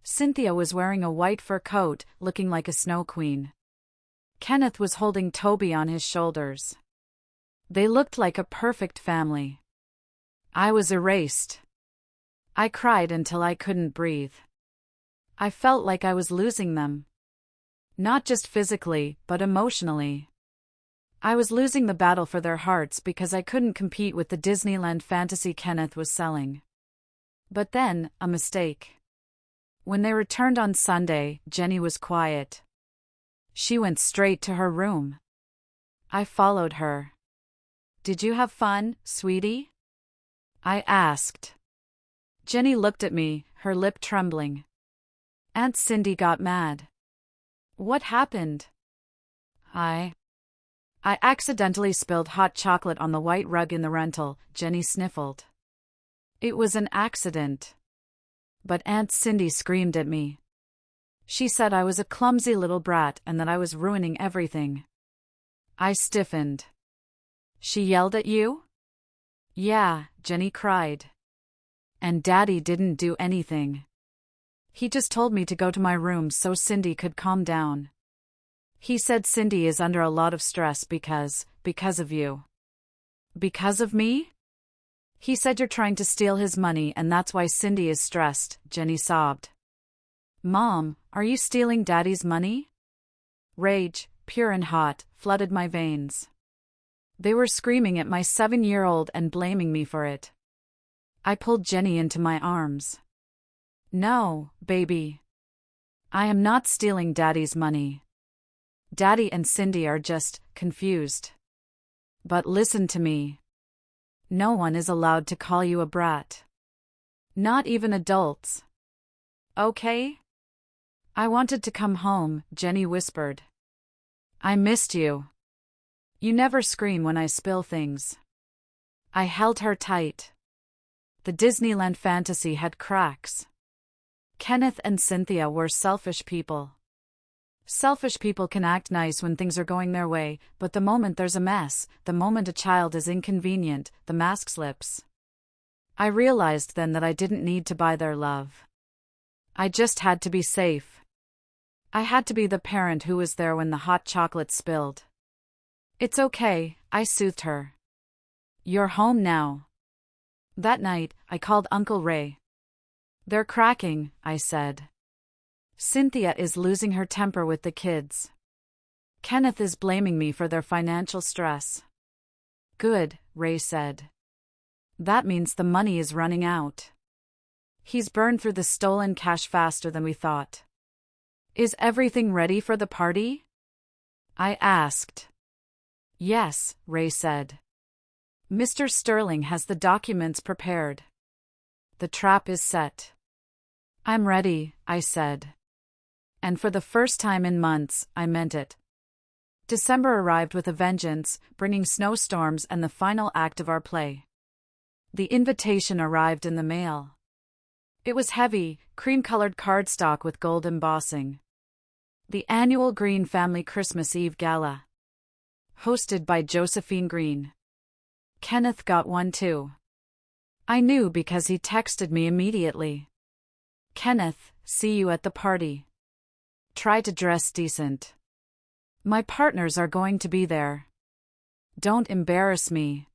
Cynthia was wearing a white fur coat, looking like a snow queen. Kenneth was holding Toby on his shoulders. They looked like a perfect family. I was erased. I cried until I couldn't breathe. I felt like I was losing them. Not just physically, but emotionally. I was losing the battle for their hearts because I couldn't compete with the Disneyland fantasy Kenneth was selling. But then, a mistake. When they returned on Sunday, Jenny was quiet. She went straight to her room. I followed her. Did you have fun, sweetie? I asked. Jenny looked at me, her lip trembling. Aunt Cindy got mad. What happened? I accidentally spilled hot chocolate on the white rug in the rental, Jenny sniffled. It was an accident. But Aunt Cindy screamed at me. She said I was a clumsy little brat and that I was ruining everything. I stiffened. She yelled at you? Yeah, Jenny cried. And Daddy didn't do anything. He just told me to go to my room so Cindy could calm down. He said Cindy is under a lot of stress because of you. Because of me? He said you're trying to steal his money and that's why Cindy is stressed, Jenny sobbed. Mom, are you stealing Daddy's money? Rage, pure and hot, flooded my veins. They were screaming at my 7-year-old and blaming me for it. I pulled Jenny into my arms. No, baby. I am not stealing Daddy's money. Daddy and Cindy are just confused. But listen to me. No one is allowed to call you a brat. Not even adults. Okay? I wanted to come home, Jenny whispered. I missed you. You never scream when I spill things. I held her tight. The Disneyland fantasy had cracks. Kenneth and Cynthia were selfish people. Selfish people can act nice when things are going their way, but the moment there's a mess, the moment a child is inconvenient, the mask slips. I realized then that I didn't need to buy their love. I just had to be safe. I had to be the parent who was there when the hot chocolate spilled. It's okay, I soothed her. You're home now. That night, I called Uncle Ray. They're cracking, I said. Cynthia is losing her temper with the kids. Kenneth is blaming me for their financial stress. Good, Ray said. That means the money is running out. He's burned through the stolen cash faster than we thought. Is everything ready for the party? I asked. Yes, Ray said. Mr. Sterling has the documents prepared. The trap is set. I'm ready, I said. And for the first time in months, I meant it. December arrived with a vengeance, bringing snowstorms and the final act of our play. The invitation arrived in the mail. It was heavy, cream-colored cardstock with gold embossing. The annual Green Family Christmas Eve Gala. Hosted by Josephine Green. Kenneth got one too. I knew because he texted me immediately. Kenneth, see you at the party. Try to dress decent. My partners are going to be there. Don't embarrass me.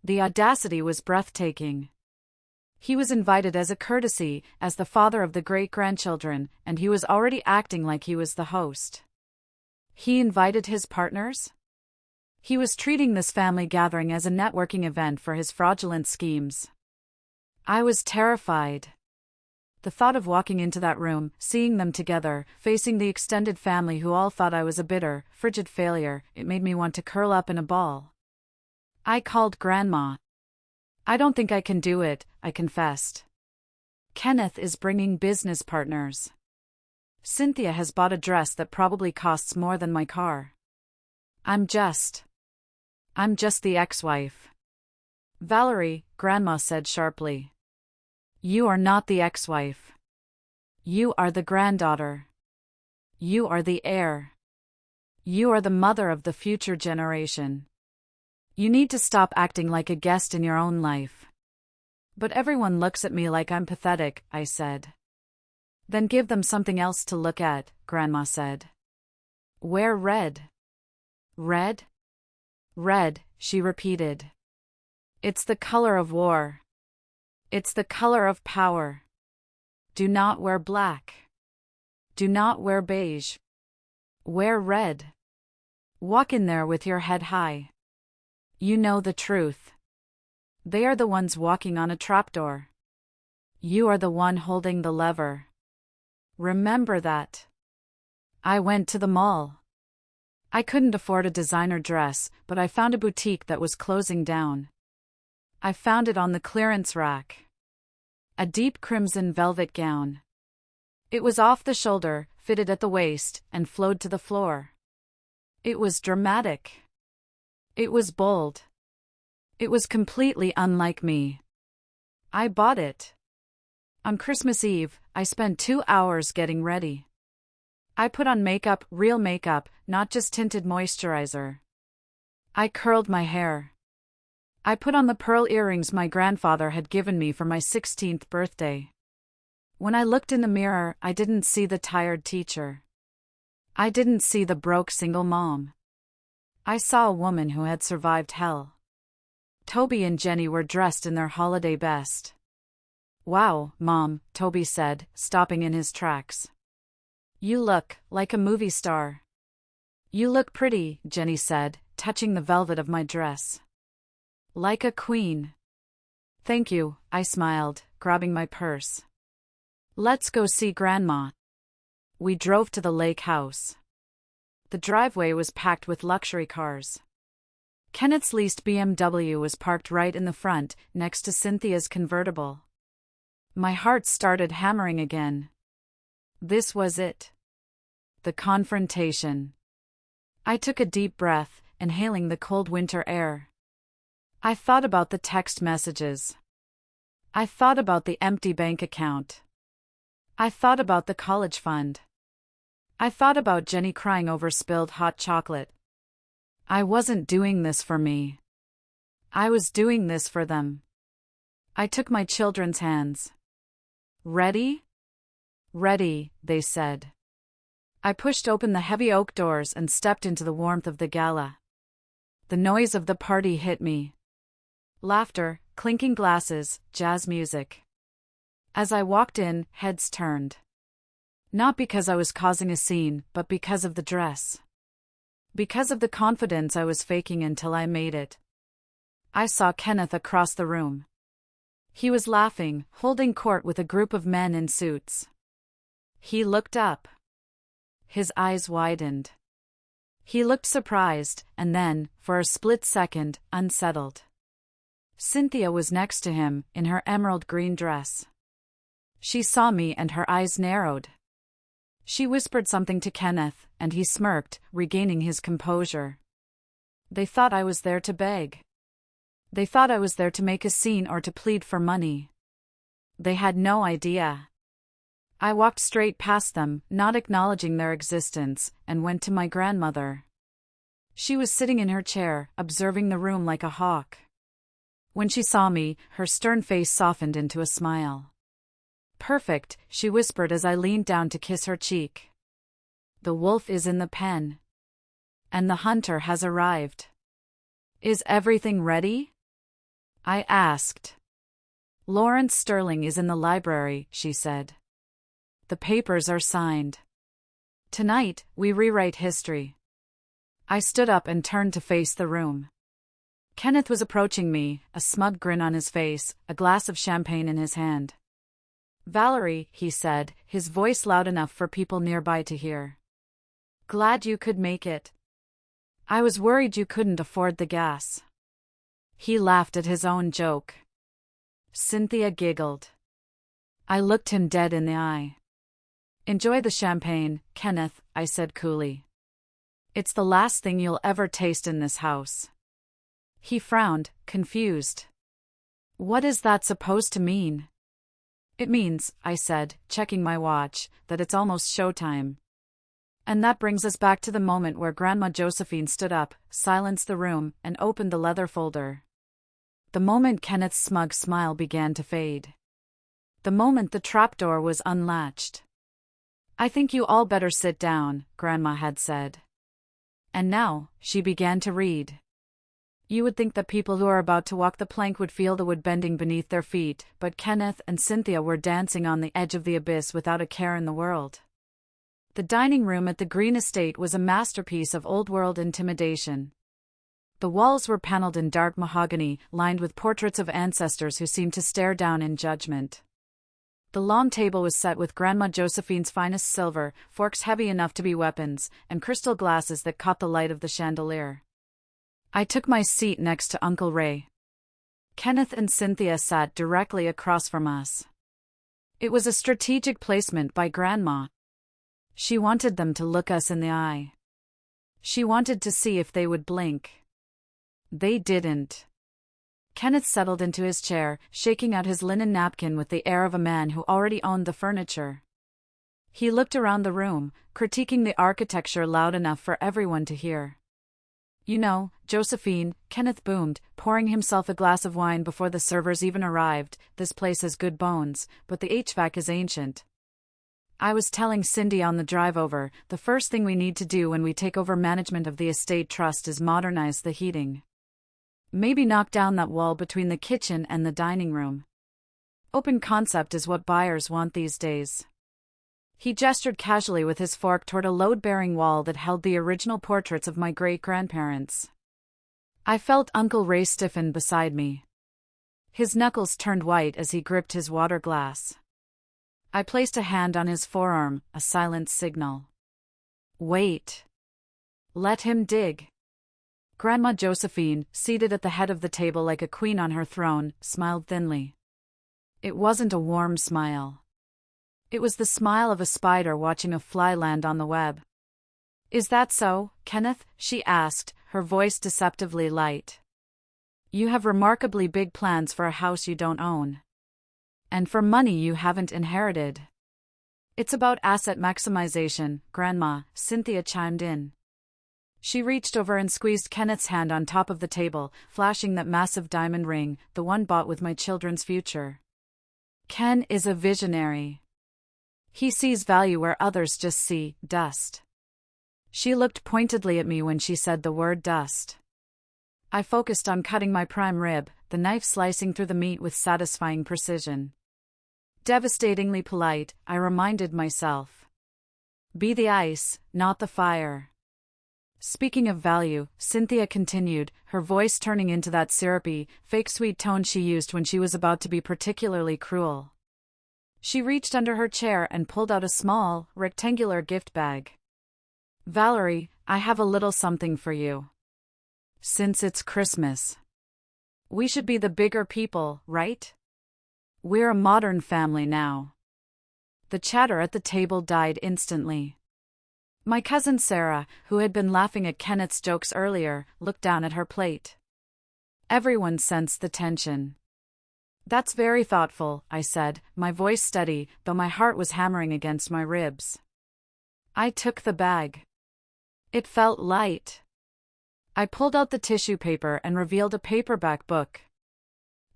The audacity was breathtaking. He was invited as a courtesy, as the father of the great-grandchildren, and he was already acting like he was the host. He invited his partners? He was treating this family gathering as a networking event for his fraudulent schemes. I was terrified. The thought of walking into that room, seeing them together, facing the extended family who all thought I was a bitter, frigid failure, it made me want to curl up in a ball. I called Grandma. I don't think I can do it, I confessed. Kenneth is bringing business partners. Cynthia has bought a dress that probably costs more than my car. I'm just the ex-wife. Valerie, Grandma said sharply. You are not the ex-wife. You are the granddaughter. You are the heir. You are the mother of the future generation. You need to stop acting like a guest in your own life. But everyone looks at me like I'm pathetic, I said. Then give them something else to look at, Grandma said. Wear red. Red? Red, she repeated. It's the color of war. It's the color of power. Do not wear black. Do not wear beige. Wear red. Walk in there with your head high. You know the truth. They are the ones walking on a trapdoor. You are the one holding the lever. Remember that. I went to the mall. I couldn't afford a designer dress, but I found a boutique that was closing down. I found it on the clearance rack. A deep crimson velvet gown. It was off the shoulder, fitted at the waist, and flowed to the floor. It was dramatic. It was bold. It was completely unlike me. I bought it. On Christmas Eve, I spent 2 hours getting ready. I put on makeup, real makeup, not just tinted moisturizer. I curled my hair. I put on the pearl earrings my grandfather had given me for my 16th birthday. When I looked in the mirror, I didn't see the tired teacher. I didn't see the broke single mom. I saw a woman who had survived hell. Toby and Jenny were dressed in their holiday best. Wow, Mom, Toby said, stopping in his tracks. You look like a movie star. You look pretty, Jenny said, touching the velvet of my dress. Like a queen. Thank you, I smiled, grabbing my purse. Let's go see Grandma. We drove to the lake house. The driveway was packed with luxury cars. Kenneth's leased BMW was parked right in the front, next to Cynthia's convertible. My heart started hammering again. This was it. The confrontation. I took a deep breath, inhaling the cold winter air. I thought about the text messages. I thought about the empty bank account. I thought about the college fund. I thought about Jenny crying over spilled hot chocolate. I wasn't doing this for me. I was doing this for them. I took my children's hands. Ready? Ready, they said. I pushed open the heavy oak doors and stepped into the warmth of the gala. The noise of the party hit me. Laughter, clinking glasses, jazz music. As I walked in, heads turned. Not because I was causing a scene, but because of the dress. Because of the confidence I was faking until I made it. I saw Kenneth across the room. He was laughing, holding court with a group of men in suits. He looked up. His eyes widened. He looked surprised, and then, for a split second, unsettled. Cynthia was next to him, in her emerald green dress. She saw me and her eyes narrowed. She whispered something to Kenneth, and he smirked, regaining his composure. They thought I was there to beg. They thought I was there to make a scene or to plead for money. They had no idea. I walked straight past them, not acknowledging their existence, and went to my grandmother. She was sitting in her chair, observing the room like a hawk. When she saw me, her stern face softened into a smile. Perfect, she whispered as I leaned down to kiss her cheek. The wolf is in the pen. And the hunter has arrived. Is everything ready? I asked. Lawrence Sterling is in the library, she said. The papers are signed. Tonight, we rewrite history. I stood up and turned to face the room. Kenneth was approaching me, a smug grin on his face, a glass of champagne in his hand. Valerie, he said, his voice loud enough for people nearby to hear. Glad you could make it. I was worried you couldn't afford the gas. He laughed at his own joke. Cynthia giggled. I looked him dead in the eye. Enjoy the champagne, Kenneth, I said coolly. It's the last thing you'll ever taste in this house. He frowned, confused. What is that supposed to mean? It means, I said, checking my watch, that it's almost showtime. And that brings us back to the moment where Grandma Josephine stood up, silenced the room, and opened the leather folder. The moment Kenneth's smug smile began to fade. The moment the trapdoor was unlatched. I think you all better sit down, Grandma had said. And now, she began to read. You would think that people who are about to walk the plank would feel the wood bending beneath their feet, but Kenneth and Cynthia were dancing on the edge of the abyss without a care in the world. The dining room at the Green estate was a masterpiece of old-world intimidation. The walls were paneled in dark mahogany, lined with portraits of ancestors who seemed to stare down in judgment. The long table was set with Grandma Josephine's finest silver, forks heavy enough to be weapons, and crystal glasses that caught the light of the chandelier. I took my seat next to Uncle Ray. Kenneth and Cynthia sat directly across from us. It was a strategic placement by Grandma. She wanted them to look us in the eye. She wanted to see if they would blink. They didn't. Kenneth settled into his chair, shaking out his linen napkin with the air of a man who already owned the furniture. He looked around the room, critiquing the architecture loud enough for everyone to hear. You know, Josephine, Kenneth boomed, pouring himself a glass of wine before the servers even arrived, this place has good bones, but the HVAC is ancient. I was telling Cindy on the drive over, the first thing we need to do when we take over management of the estate trust is modernize the heating. Maybe knock down that wall between the kitchen and the dining room. Open concept is what buyers want these days. He gestured casually with his fork toward a load-bearing wall that held the original portraits of my great-grandparents. I felt Uncle Ray stiffen beside me. His knuckles turned white as he gripped his water glass. I placed a hand on his forearm, a silent signal. Wait. Let him dig. Grandma Josephine, seated at the head of the table like a queen on her throne, smiled thinly. It wasn't a warm smile. It was the smile of a spider watching a fly land on the web. Is that so, Kenneth? She asked, her voice deceptively light. You have remarkably big plans for a house you don't own. And for money you haven't inherited. It's about asset maximization, Grandma, Cynthia chimed in. She reached over and squeezed Kenneth's hand on top of the table, flashing that massive diamond ring, the one bought with my children's future. Ken is a visionary. He sees value where others just see dust. She looked pointedly at me when she said the word dust. I focused on cutting my prime rib, the knife slicing through the meat with satisfying precision. Devastatingly polite, I reminded myself. Be the ice, not the fire. Speaking of value, Cynthia continued, her voice turning into that syrupy, fake sweet tone she used when she was about to be particularly cruel. She reached under her chair and pulled out a small, rectangular gift bag. Valerie, I have a little something for you. Since it's Christmas. We should be the bigger people, right? We're a modern family now. The chatter at the table died instantly. My cousin Sarah, who had been laughing at Kenneth's jokes earlier, looked down at her plate. Everyone sensed the tension. That's very thoughtful, I said, my voice steady, though my heart was hammering against my ribs. I took the bag. It felt light. I pulled out the tissue paper and revealed a paperback book.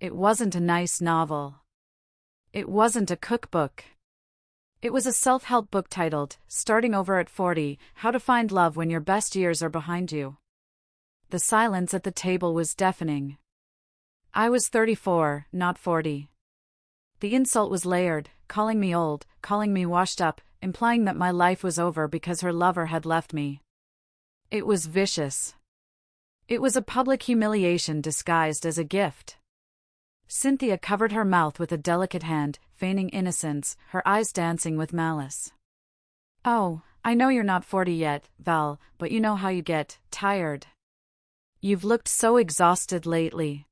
It wasn't a nice novel. It wasn't a cookbook. It was a self-help book titled, Starting Over at 40, How to Find Love When Your Best Years Are Behind You. The silence at the table was deafening. I was 34, not 40. The insult was layered, calling me old, calling me washed up, implying that my life was over because her lover had left me. It was vicious. It was a public humiliation disguised as a gift. Cynthia covered her mouth with a delicate hand, feigning innocence, her eyes dancing with malice. Oh, I know you're not 40 yet, Val, but you know how you get tired. You've looked so exhausted lately.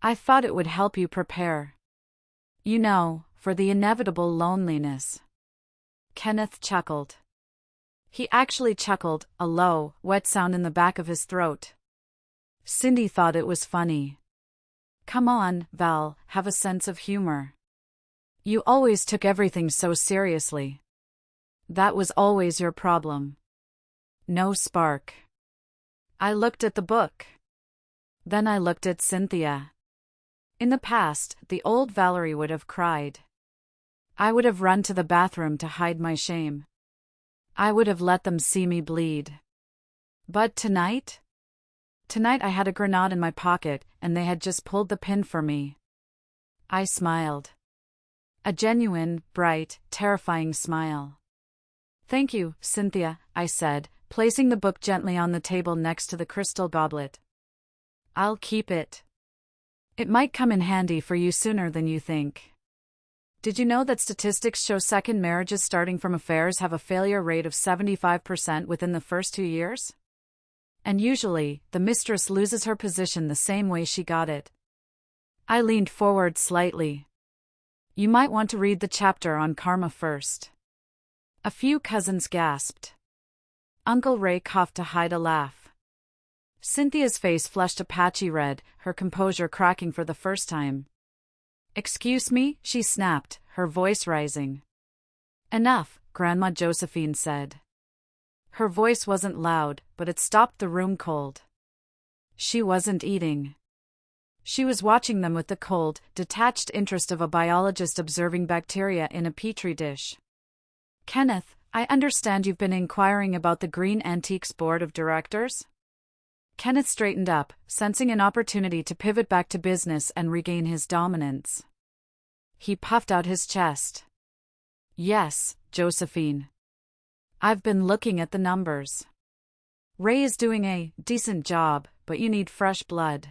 I thought it would help you prepare. You know, for the inevitable loneliness. Kenneth chuckled. He actually chuckled, a low, wet sound in the back of his throat. Cindy thought it was funny. Come on, Val, have a sense of humor. You always took everything so seriously. That was always your problem. No spark. I looked at the book. Then I looked at Cynthia. In the past, the old Valerie would have cried. I would have run to the bathroom to hide my shame. I would have let them see me bleed. But tonight? Tonight I had a grenade in my pocket, and they had just pulled the pin for me. I smiled. A genuine, bright, terrifying smile. Thank you, Cynthia, I said, placing the book gently on the table next to the crystal goblet. I'll keep it. It might come in handy for you sooner than you think. Did you know that statistics show second marriages starting from affairs have a failure rate of 75% within the first 2 years? And usually, the mistress loses her position the same way she got it. I leaned forward slightly. You might want to read the chapter on karma first. A few cousins gasped. Uncle Ray coughed to hide a laugh. Cynthia's face flushed a patchy red, her composure cracking for the first time. Excuse me, she snapped, her voice rising. Enough, Grandma Josephine said. Her voice wasn't loud, but it stopped the room cold. She wasn't eating. She was watching them with the cold, detached interest of a biologist observing bacteria in a petri dish. Kenneth, I understand you've been inquiring about the Green Antiques Board of Directors? Kenneth straightened up, sensing an opportunity to pivot back to business and regain his dominance. He puffed out his chest. Yes, Josephine. I've been looking at the numbers. Ray is doing a decent job, but you need fresh blood.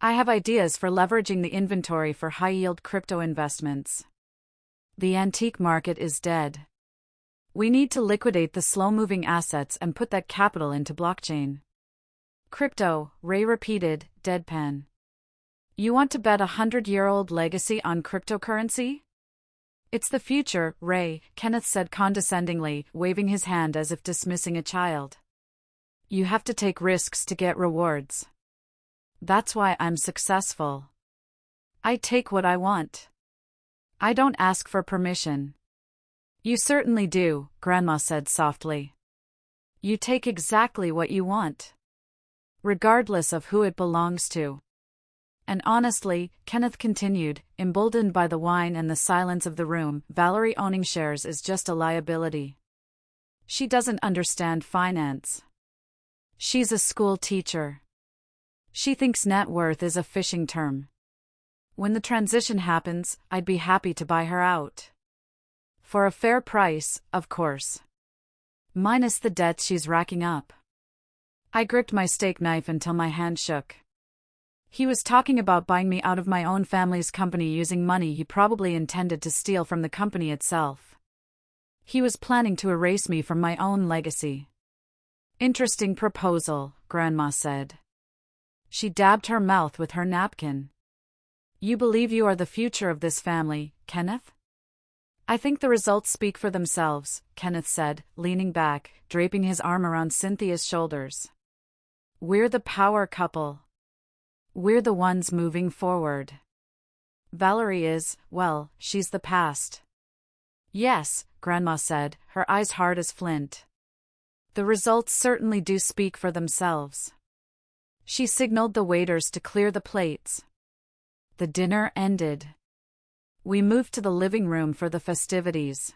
I have ideas for leveraging the inventory for high-yield crypto investments. The antique market is dead. We need to liquidate the slow-moving assets and put that capital into blockchain. Crypto, Ray repeated, deadpan. You want to bet 100-year-old legacy on cryptocurrency? It's the future, Ray, Kenneth said condescendingly, waving his hand as if dismissing a child. You have to take risks to get rewards. That's why I'm successful. I take what I want. I don't ask for permission. You certainly do, Grandma said softly. You take exactly what you want. Regardless of who it belongs to. And honestly, Kenneth continued, emboldened by the wine and the silence of the room, Valerie owning shares is just a liability. She doesn't understand finance. She's a school teacher. She thinks net worth is a fishing term. When the transition happens, I'd be happy to buy her out. For a fair price, of course. Minus the debts she's racking up. I gripped my steak knife until my hand shook. He was talking about buying me out of my own family's company using money he probably intended to steal from the company itself. He was planning to erase me from my own legacy. Interesting proposal, Grandma said. She dabbed her mouth with her napkin. You believe you are the future of this family, Kenneth? I think the results speak for themselves, Kenneth said, leaning back, draping his arm around Cynthia's shoulders. We're the power couple. We're the ones moving forward. Valerie is, well, she's the past. Yes, Grandma said, her eyes hard as flint. The results certainly do speak for themselves. She signaled the waiters to clear the plates. The dinner ended. We moved to the living room for the festivities.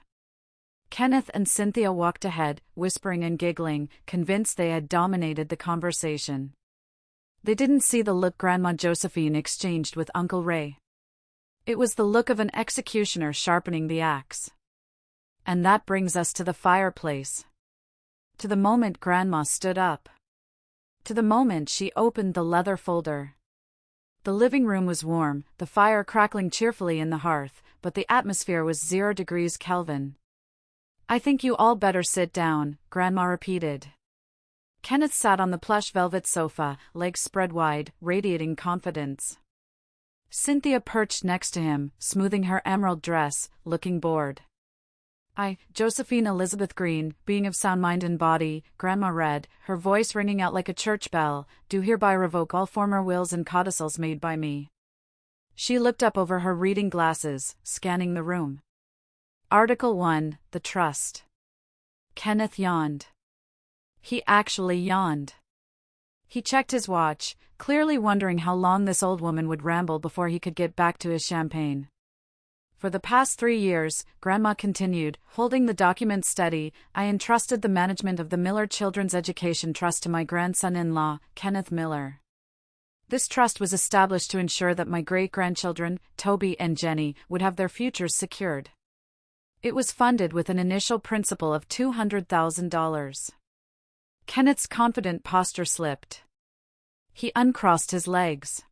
Kenneth and Cynthia walked ahead, whispering and giggling, convinced they had dominated the conversation. They didn't see the look Grandma Josephine exchanged with Uncle Ray. It was the look of an executioner sharpening the axe. And that brings us to the fireplace. To the moment Grandma stood up. To the moment she opened the leather folder. The living room was warm, the fire crackling cheerfully in the hearth, but the atmosphere was 0 degrees Kelvin. "I think you all better sit down," Grandma repeated. Kenneth sat on the plush velvet sofa, legs spread wide, radiating confidence. Cynthia perched next to him, smoothing her emerald dress, looking bored. "I, Josephine Elizabeth Green, being of sound mind and body," Grandma read, her voice ringing out like a church bell, "do hereby revoke all former wills and codicils made by me." She looked up over her reading glasses, scanning the room. Article 1, the trust. Kenneth yawned. He actually yawned. He checked his watch, clearly wondering how long this old woman would ramble before he could get back to his champagne. "For the past 3 years," Grandma continued, holding the document steady, "I entrusted the management of the Miller Children's Education Trust to my grandson-in-law, Kenneth Miller. This trust was established to ensure that my great-grandchildren, Toby and Jenny, would have their futures secured. It was funded with an initial principal of $200,000. Kenneth's confident posture slipped. He uncrossed his legs.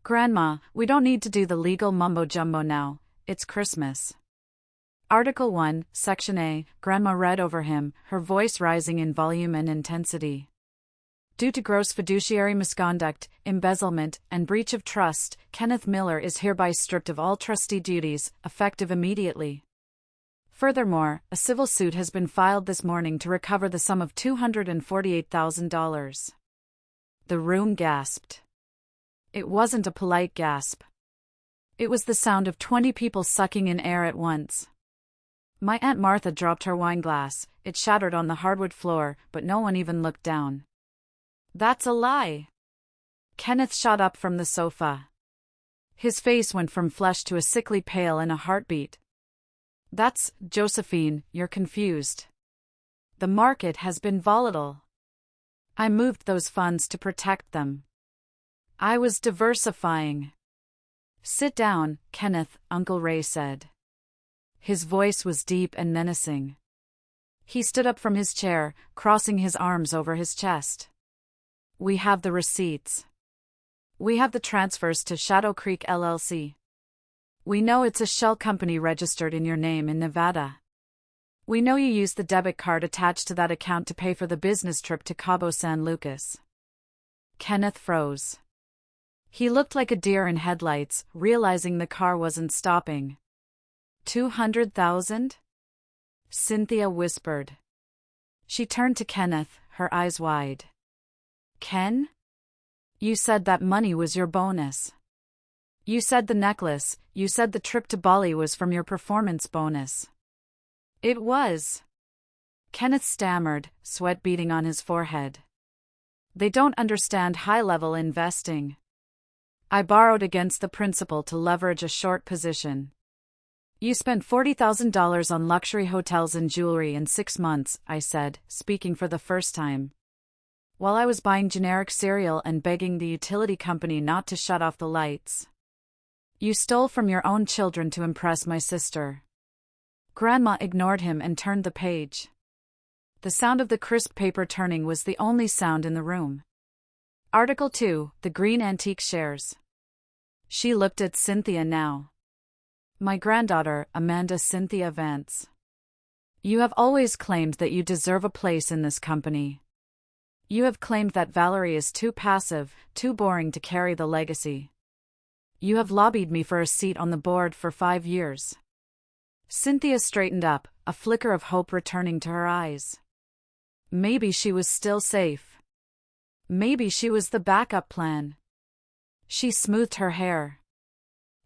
"Grandma, we don't need to do the legal mumbo-jumbo now. It's Christmas." Article 1, Section A, Grandma read over him, her voice rising in volume and intensity. "Due to gross fiduciary misconduct, embezzlement, and breach of trust, Kenneth Miller is hereby stripped of all trustee duties, effective immediately. Furthermore, a civil suit has been filed this morning to recover the sum of $248,000. The room gasped. It wasn't a polite gasp. It was the sound of 20 people sucking in air at once. My Aunt Martha dropped her wineglass, it shattered on the hardwood floor, but no one even looked down. "That's a lie." Kenneth shot up from the sofa. His face went from flesh to a sickly pale in a heartbeat. "That's, Josephine, you're confused. The market has been volatile. I moved those funds to protect them. I was diversifying." "Sit down, Kenneth," Uncle Ray said. His voice was deep and menacing. He stood up from his chair, crossing his arms over his chest. "We have the receipts. We have the transfers to Shadow Creek LLC. We know it's a shell company registered in your name in Nevada. We know you used the debit card attached to that account to pay for the business trip to Cabo San Lucas." Kenneth froze. He looked like a deer in headlights, realizing the car wasn't stopping. "200,000? Cynthia whispered. She turned to Kenneth, her eyes wide. "Ken? You said that money was your bonus. You said the necklace, you said the trip to Bali was from your performance bonus." "It was." Kenneth stammered, sweat beading on his forehead. "They don't understand high-level investing. I borrowed against the principal to leverage a short position." "You spent $40,000 on luxury hotels and jewelry in 6 months," I said, speaking for the first time. "While I was buying generic cereal and begging the utility company not to shut off the lights. You stole from your own children to impress my sister." Grandma ignored him and turned the page. The sound of the crisp paper turning was the only sound in the room. Article 2, the Green Antique Shares. She looked at Cynthia now. "My granddaughter, Amanda Cynthia Vance. You have always claimed that you deserve a place in this company. You have claimed that Valerie is too passive, too boring to carry the legacy. You have lobbied me for a seat on the board for 5 years." Cynthia straightened up, a flicker of hope returning to her eyes. Maybe she was still safe. Maybe she was the backup plan. She smoothed her hair.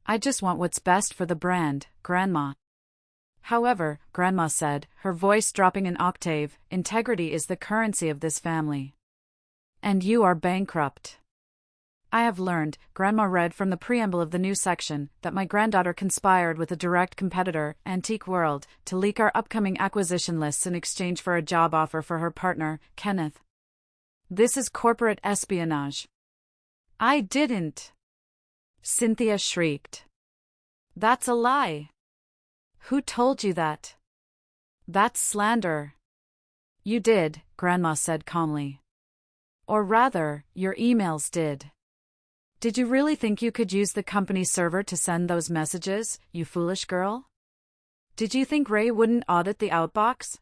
"I just want what's best for the brand, Grandma." "However," Grandma said, her voice dropping an octave, "integrity is the currency of this family. And you are bankrupt. I have learned," Grandma read from the preamble of the new section, "that my granddaughter conspired with a direct competitor, Antique World, to leak our upcoming acquisition lists in exchange for a job offer for her partner, Kenneth. This is corporate espionage. I didn't. Cynthia shrieked. That's a lie. Who told you that? That's slander. You did, Grandma said calmly. Or rather, your emails did. Did you really think you could use the company server to send those messages, you foolish girl? Did you think Ray wouldn't audit the outbox?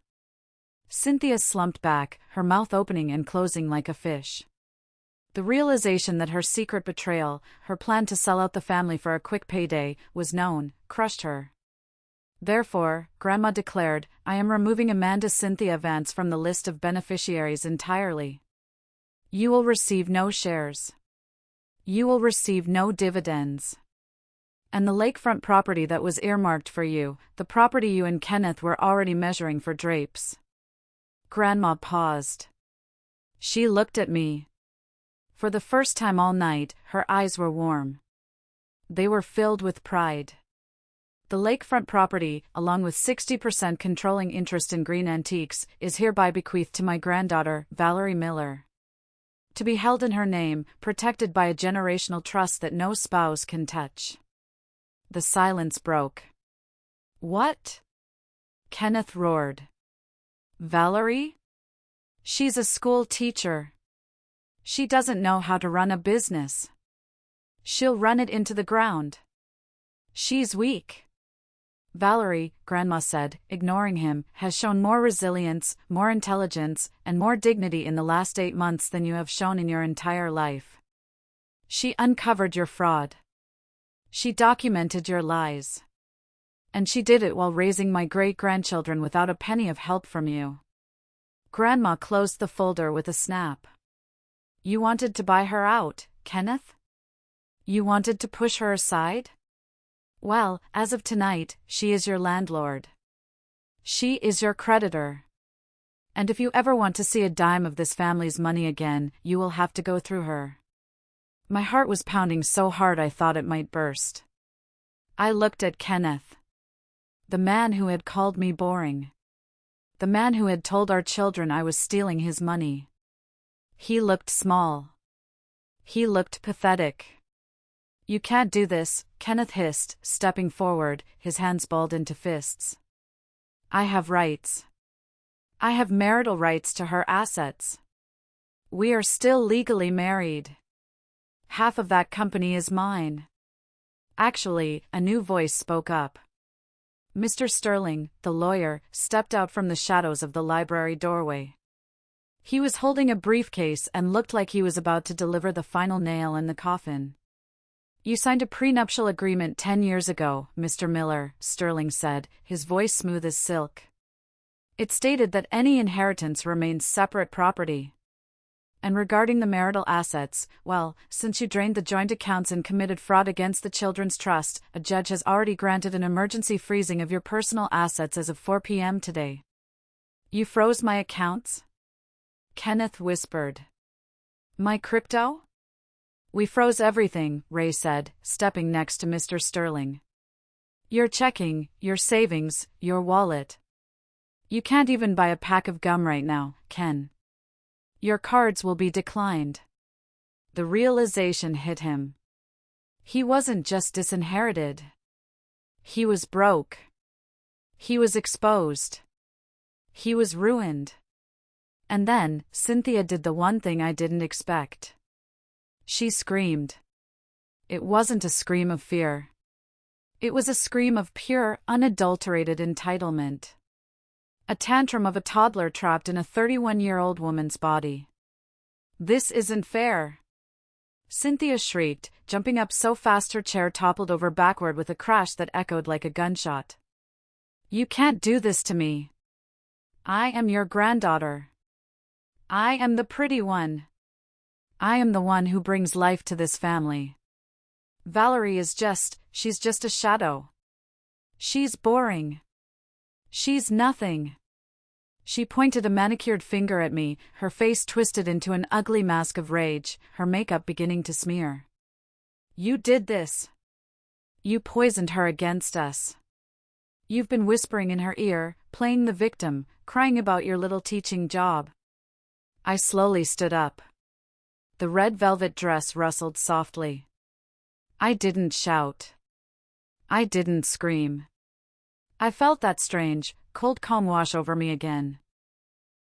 Cynthia slumped back, her mouth opening and closing like a fish. The realization that her secret betrayal, her plan to sell out the family for a quick payday, was known, crushed her. Therefore, Grandma declared, I am removing Amanda Cynthia Vance from the list of beneficiaries entirely. You will receive no shares. You will receive no dividends. And the lakefront property that was earmarked for you, the property you and Kenneth were already measuring for drapes. Grandma paused. She looked at me. For the first time all night, her eyes were warm. They were filled with pride. The lakefront property, along with 60% controlling interest in Green Antiques, is hereby bequeathed to my granddaughter, Valerie Miller. To be held in her name, protected by a generational trust that no spouse can touch. The silence broke. What? Kenneth roared. Valerie? She's a school teacher. She doesn't know how to run a business. She'll run it into the ground. She's weak. Valerie, Grandma said, ignoring him, has shown more resilience, more intelligence, and more dignity in the last 8 months than you have shown in your entire life. She uncovered your fraud. She documented your lies. And she did it while raising my great-grandchildren without a penny of help from you. Grandma closed the folder with a snap. You wanted to buy her out, Kenneth? You wanted to push her aside? Well, as of tonight, she is your landlord. She is your creditor. And if you ever want to see a dime of this family's money again, you will have to go through her. My heart was pounding so hard I thought it might burst. I looked at Kenneth. The man who had called me boring. The man who had told our children I was stealing his money. He looked small. He looked pathetic. You can't do this, Kenneth hissed, stepping forward, his hands balled into fists. I have rights. I have marital rights to her assets. We are still legally married. Half of that company is mine. Actually, a new voice spoke up. Mr. Sterling, the lawyer, stepped out from the shadows of the library doorway. He was holding a briefcase and looked like he was about to deliver the final nail in the coffin. You signed a prenuptial agreement 10 years ago, Mr. Miller, Sterling said, his voice smooth as silk. It stated that any inheritance remains separate property. And regarding the marital assets, well, since you drained the joint accounts and committed fraud against the children's trust, a judge has already granted an emergency freezing of your personal assets as of 4 p.m. today. You froze my accounts? Kenneth whispered. My crypto? We froze everything, Ray said, stepping next to Mr. Sterling. Your checking, your savings, your wallet. You can't even buy a pack of gum right now, Ken. Your cards will be declined. The realization hit him. He wasn't just disinherited. He was broke. He was exposed. He was ruined. And then, Cynthia did the one thing I didn't expect. She screamed. It wasn't a scream of fear. It was a scream of pure, unadulterated entitlement. A tantrum of a toddler trapped in a 31-year-old woman's body. This isn't fair. Cynthia shrieked, jumping up so fast her chair toppled over backward with a crash that echoed like a gunshot. You can't do this to me. I am your granddaughter. I am the pretty one. I am the one who brings life to this family. Valerie is she's just a shadow. She's boring. She's nothing. She pointed a manicured finger at me, her face twisted into an ugly mask of rage, her makeup beginning to smear. You did this. You poisoned her against us. You've been whispering in her ear, playing the victim, crying about your little teaching job. I slowly stood up. The red velvet dress rustled softly. I didn't shout. I didn't scream. I felt that strange, cold calm wash over me again.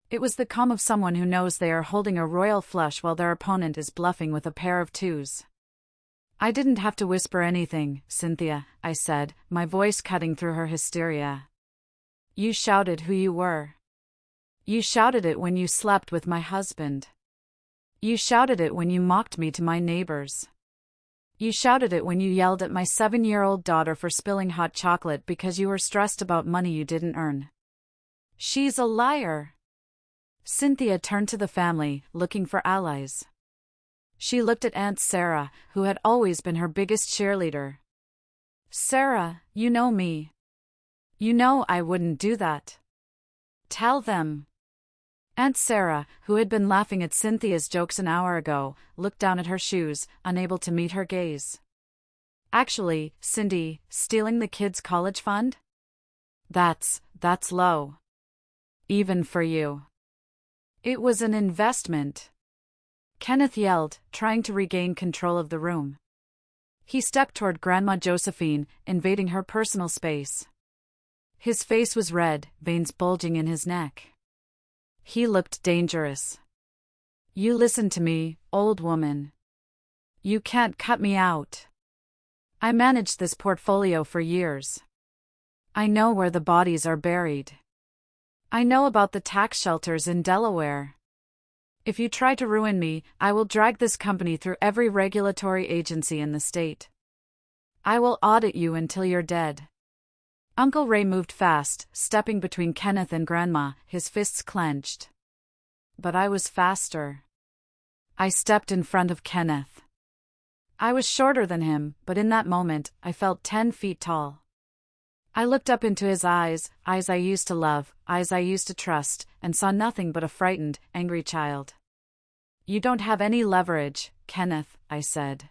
It was the calm of someone who knows they are holding a royal flush while their opponent is bluffing with a pair of twos. I didn't have to whisper anything, Cynthia, I said, my voice cutting through her hysteria. You shouted who you were. You shouted it when you slept with my husband. You shouted it when you mocked me to my neighbors. You shouted it when you yelled at my 7-year-old daughter for spilling hot chocolate because you were stressed about money you didn't earn. She's a liar. Cynthia turned to the family, looking for allies. She looked at Aunt Sarah, who had always been her biggest cheerleader. Sarah, you know me. You know I wouldn't do that. Tell them. Aunt Sarah, who had been laughing at Cynthia's jokes an hour ago, looked down at her shoes, unable to meet her gaze. Actually, Cindy, stealing the kids' college fund? That's low. Even for you. It was an investment. Kenneth yelled, trying to regain control of the room. He stepped toward Grandma Josephine, invading her personal space. His face was red, veins bulging in his neck. He looked dangerous. You listen to me, old woman. You can't cut me out. I managed this portfolio for years. I know where the bodies are buried. I know about the tax shelters in Delaware. If you try to ruin me, I will drag this company through every regulatory agency in the state. I will audit you until you're dead. Uncle Ray moved fast, stepping between Kenneth and Grandma, his fists clenched. But I was faster. I stepped in front of Kenneth. I was shorter than him, but in that moment, I felt 10 feet tall. I looked up into his eyes I used to love, eyes I used to trust, and saw nothing but a frightened, angry child. You don't have any leverage, Kenneth, I said.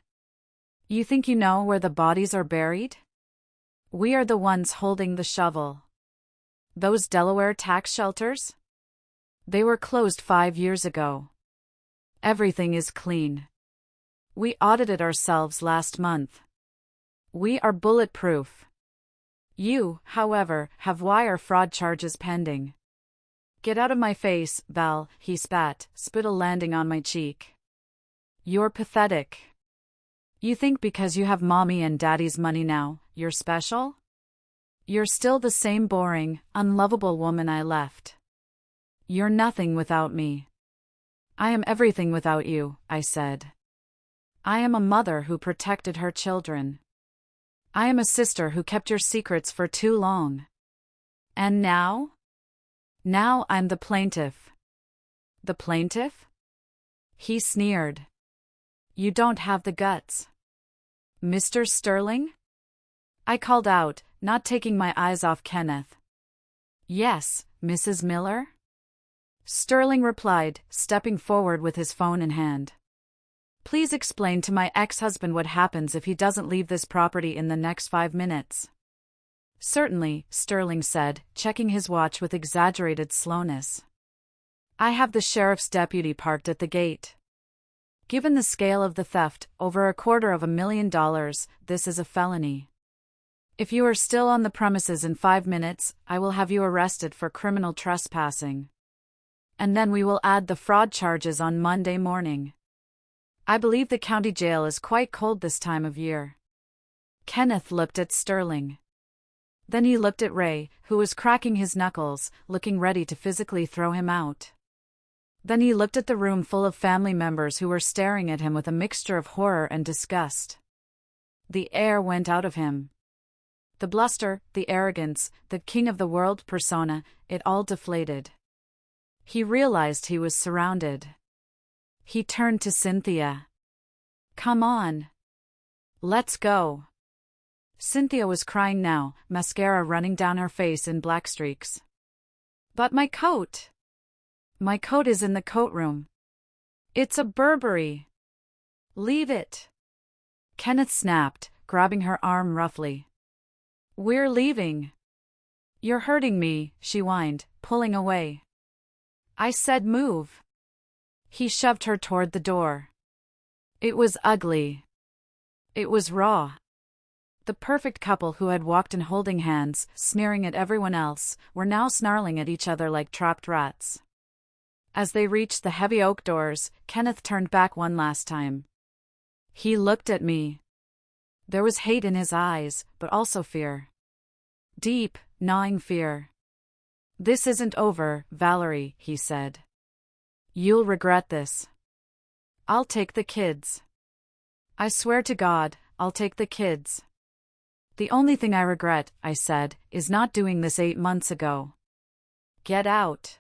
You think you know where the bodies are buried? We are the ones holding the shovel. Those Delaware tax shelters? They were closed 5 years ago. Everything is clean. We audited ourselves last month. We are bulletproof. You, however, have wire fraud charges pending. Get out of my face, Val, he spat, spittle landing on my cheek. You're pathetic. You think because you have mommy and daddy's money now, you're special? You're still the same boring, unlovable woman I left. You're nothing without me. I am everything without you, I said. I am a mother who protected her children. I am a sister who kept your secrets for too long. And now? Now I'm the plaintiff. The plaintiff? He sneered. You don't have the guts. Mr. Sterling? I called out, not taking my eyes off Kenneth. Yes, Mrs. Miller? Sterling replied, stepping forward with his phone in hand. Please explain to my ex-husband what happens if he doesn't leave this property in the next 5 minutes. Certainly, Sterling said, checking his watch with exaggerated slowness. I have the sheriff's deputy parked at the gate. Given the scale of the theft, over $250,000, this is a felony. If you are still on the premises in 5 minutes, I will have you arrested for criminal trespassing. And then we will add the fraud charges on Monday morning. I believe the county jail is quite cold this time of year. Kenneth looked at Sterling. Then he looked at Ray, who was cracking his knuckles, looking ready to physically throw him out. Then he looked at the room full of family members who were staring at him with a mixture of horror and disgust. The air went out of him. The bluster, the arrogance, the king of the world persona, it all deflated. He realized he was surrounded. He turned to Cynthia. Come on. Let's go. Cynthia was crying now, mascara running down her face in black streaks. But my coat. My coat is in the coat room. It's a Burberry. Leave it. Kenneth snapped, grabbing her arm roughly. We're leaving. You're hurting me, she whined, pulling away. I said move. He shoved her toward the door. It was ugly. It was raw. The perfect couple who had walked in holding hands, sneering at everyone else, were now snarling at each other like trapped rats. As they reached the heavy oak doors, Kenneth turned back one last time. He looked at me. There was hate in his eyes, but also fear. Deep, gnawing fear. "This isn't over, Valerie," he said. "You'll regret this. I'll take the kids. I swear to God, I'll take the kids. The only thing I regret," I said, "is not doing this 8 months ago. Get out."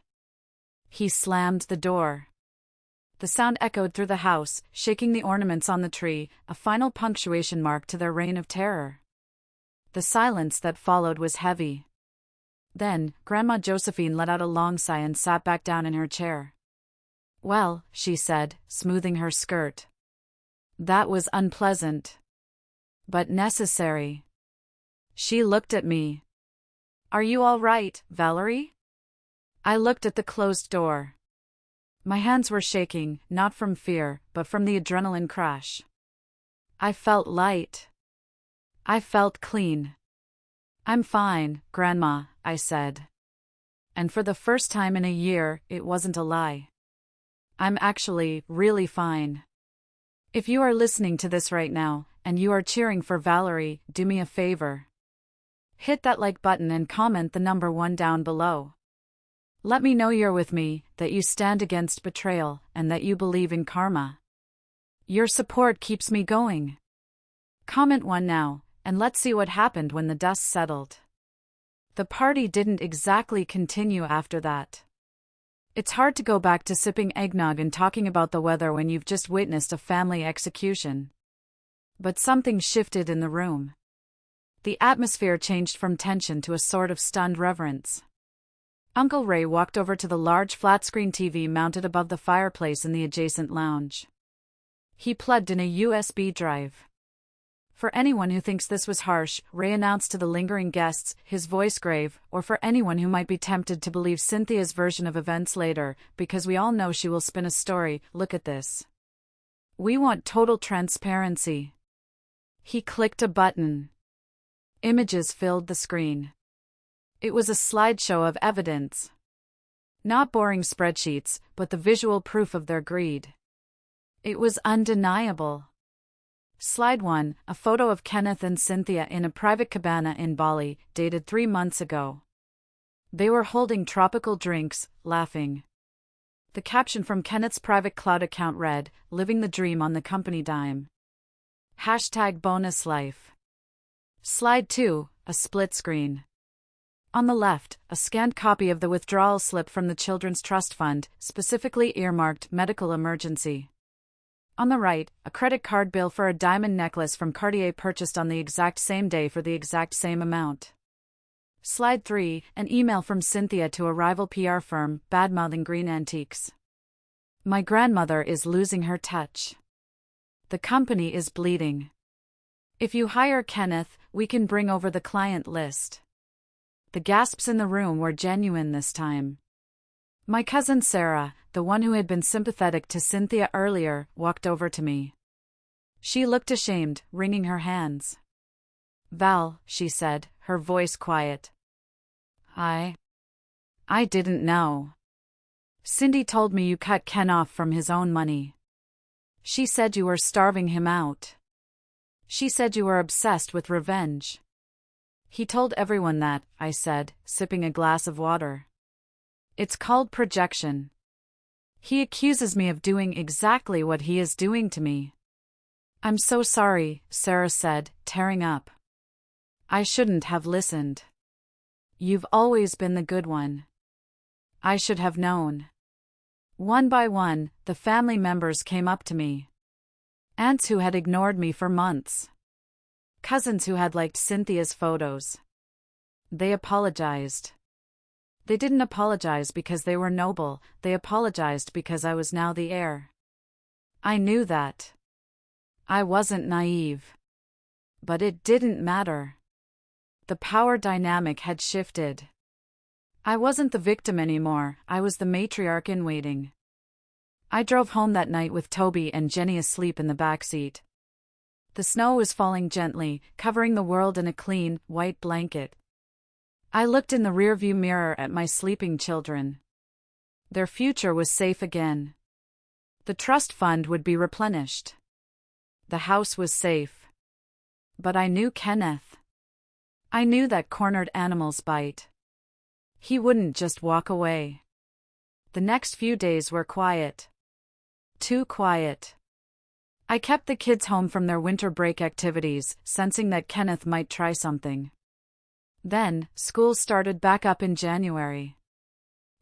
He slammed the door. The sound echoed through the house, shaking the ornaments on the tree, a final punctuation mark to their reign of terror. The silence that followed was heavy. Then, Grandma Josephine let out a long sigh and sat back down in her chair. "Well," she said, smoothing her skirt. "That was unpleasant. But necessary." She looked at me. "Are you all right, Valerie?" I looked at the closed door. My hands were shaking, not from fear, but from the adrenaline crash. I felt light. I felt clean. "I'm fine, Grandma," I said. And for the first time in a year, it wasn't a lie. I'm actually really fine. If you are listening to this right now, and you are cheering for Valerie, do me a favor. Hit that like button and comment the number 1 down below. Let me know you're with me, that you stand against betrayal, and that you believe in karma. Your support keeps me going. Comment 1 now, and let's see what happened when the dust settled. The party didn't exactly continue after that. It's hard to go back to sipping eggnog and talking about the weather when you've just witnessed a family execution. But something shifted in the room. The atmosphere changed from tension to a sort of stunned reverence. Uncle Ray walked over to the large flat-screen TV mounted above the fireplace in the adjacent lounge. He plugged in a USB drive. For anyone who thinks this was harsh, Ray announced to the lingering guests, his voice grave, or for anyone who might be tempted to believe Cynthia's version of events later, because we all know she will spin a story, look at this. We want total transparency. He clicked a button. Images filled the screen. It was a slideshow of evidence. Not boring spreadsheets, but the visual proof of their greed. It was undeniable. Slide 1, a photo of Kenneth and Cynthia in a private cabana in Bali, dated 3 months ago. They were holding tropical drinks, laughing. The caption from Kenneth's private cloud account read, "Living the dream on the company dime." #bonus life. Slide 2, a split screen. On the left, a scanned copy of the withdrawal slip from the Children's Trust Fund, specifically earmarked medical emergency. On the right, a credit card bill for a diamond necklace from Cartier purchased on the exact same day for the exact same amount. Slide 3, an email from Cynthia to a rival PR firm, badmouthing green antiques. "My grandmother is losing her touch. The company is bleeding. If you hire Kenneth, we can bring over the client list." The gasps in the room were genuine this time. My cousin Sarah, the one who had been sympathetic to Cynthia earlier, walked over to me. She looked ashamed, wringing her hands. "Val," she said, her voice quiet. I didn't know. Cindy told me you cut Ken off from his own money. She said you were starving him out. She said you were obsessed with revenge." "He told everyone that," I said, sipping a glass of water. "It's called projection. He accuses me of doing exactly what he is doing to me." "I'm so sorry," Sarah said, tearing up. "I shouldn't have listened. You've always been the good one. I should have known." One by one, the family members came up to me. Aunts who had ignored me for months. Cousins who had liked Cynthia's photos. They apologized. They didn't apologize because they were noble, they apologized because I was now the heir. I knew that. I wasn't naive. But it didn't matter. The power dynamic had shifted. I wasn't the victim anymore, I was the matriarch in waiting. I drove home that night with Toby and Jenny asleep in the back seat. The snow was falling gently, covering the world in a clean, white blanket. I looked in the rearview mirror at my sleeping children. Their future was safe again. The trust fund would be replenished. The house was safe. But I knew Kenneth. I knew that cornered animals bite. He wouldn't just walk away. The next few days were quiet. Too quiet. I kept the kids home from their winter break activities, sensing that Kenneth might try something. Then, school started back up in January.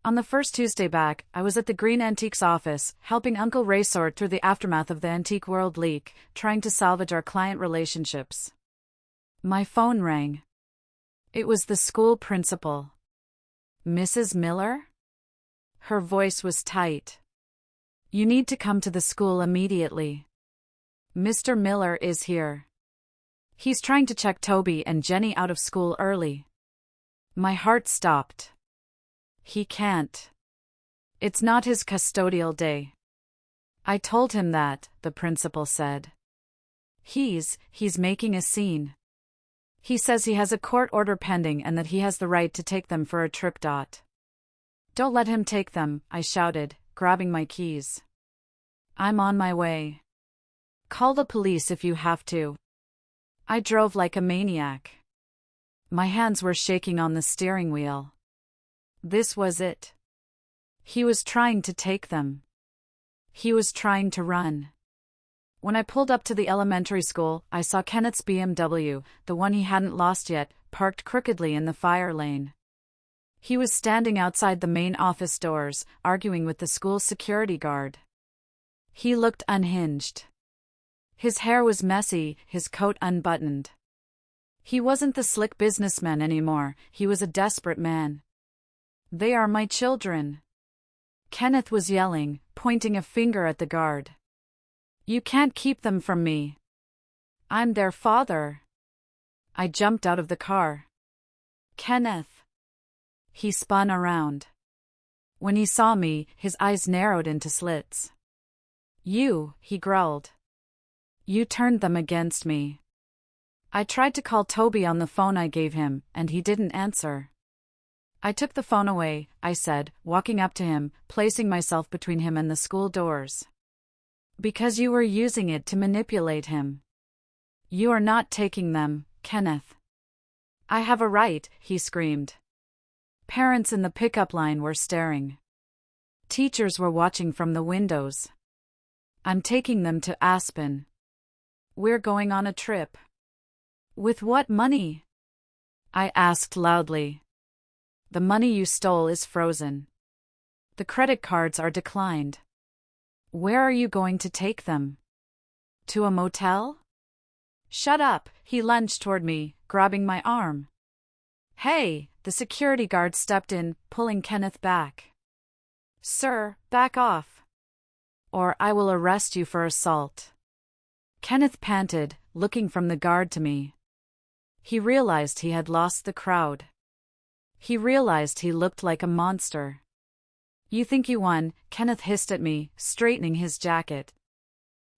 On the first Tuesday back, I was at the Green Antiques office, helping Uncle Ray sort through the aftermath of the Antique World leak, trying to salvage our client relationships. My phone rang. It was the school principal. Mrs. Miller? Her voice was tight. You need to come to the school immediately. Mr. Miller is here. He's trying to check Toby and Jenny out of school early. My heart stopped. He can't. It's not his custodial day. I told him that, the principal said. He's making a scene. He says he has a court order pending and that he has the right to take them for a trip. Don't let him take them, I shouted, grabbing my keys. I'm on my way. Call the police if you have to. I drove like a maniac. My hands were shaking on the steering wheel. This was it. He was trying to take them. He was trying to run. When I pulled up to the elementary school, I saw Kenneth's BMW, the one he hadn't lost yet, parked crookedly in the fire lane. He was standing outside the main office doors, arguing with the school security guard. He looked unhinged. His hair was messy, his coat unbuttoned. He wasn't the slick businessman anymore, he was a desperate man. They are my children. Kenneth was yelling, pointing a finger at the guard. You can't keep them from me. I'm their father. I jumped out of the car. Kenneth. He spun around. When he saw me, his eyes narrowed into slits. You, he growled. You turned them against me. I tried to call Toby on the phone I gave him, and he didn't answer. I took the phone away, I said, walking up to him, placing myself between him and the school doors. Because you were using it to manipulate him. You are not taking them, Kenneth. I have a right, he screamed. Parents in the pickup line were staring. Teachers were watching from the windows. I'm taking them to Aspen. We're going on a trip. With what money? I asked loudly. The money you stole is frozen. The credit cards are declined. Where are you going to take them? To a motel? Shut up, he lunged toward me, grabbing my arm. Hey, the security guard stepped in, pulling Kenneth back. Sir, back off. Or I will arrest you for assault. Kenneth panted, looking from the guard to me. He realized he had lost the crowd. He realized he looked like a monster. You think you won, Kenneth hissed at me, straightening his jacket.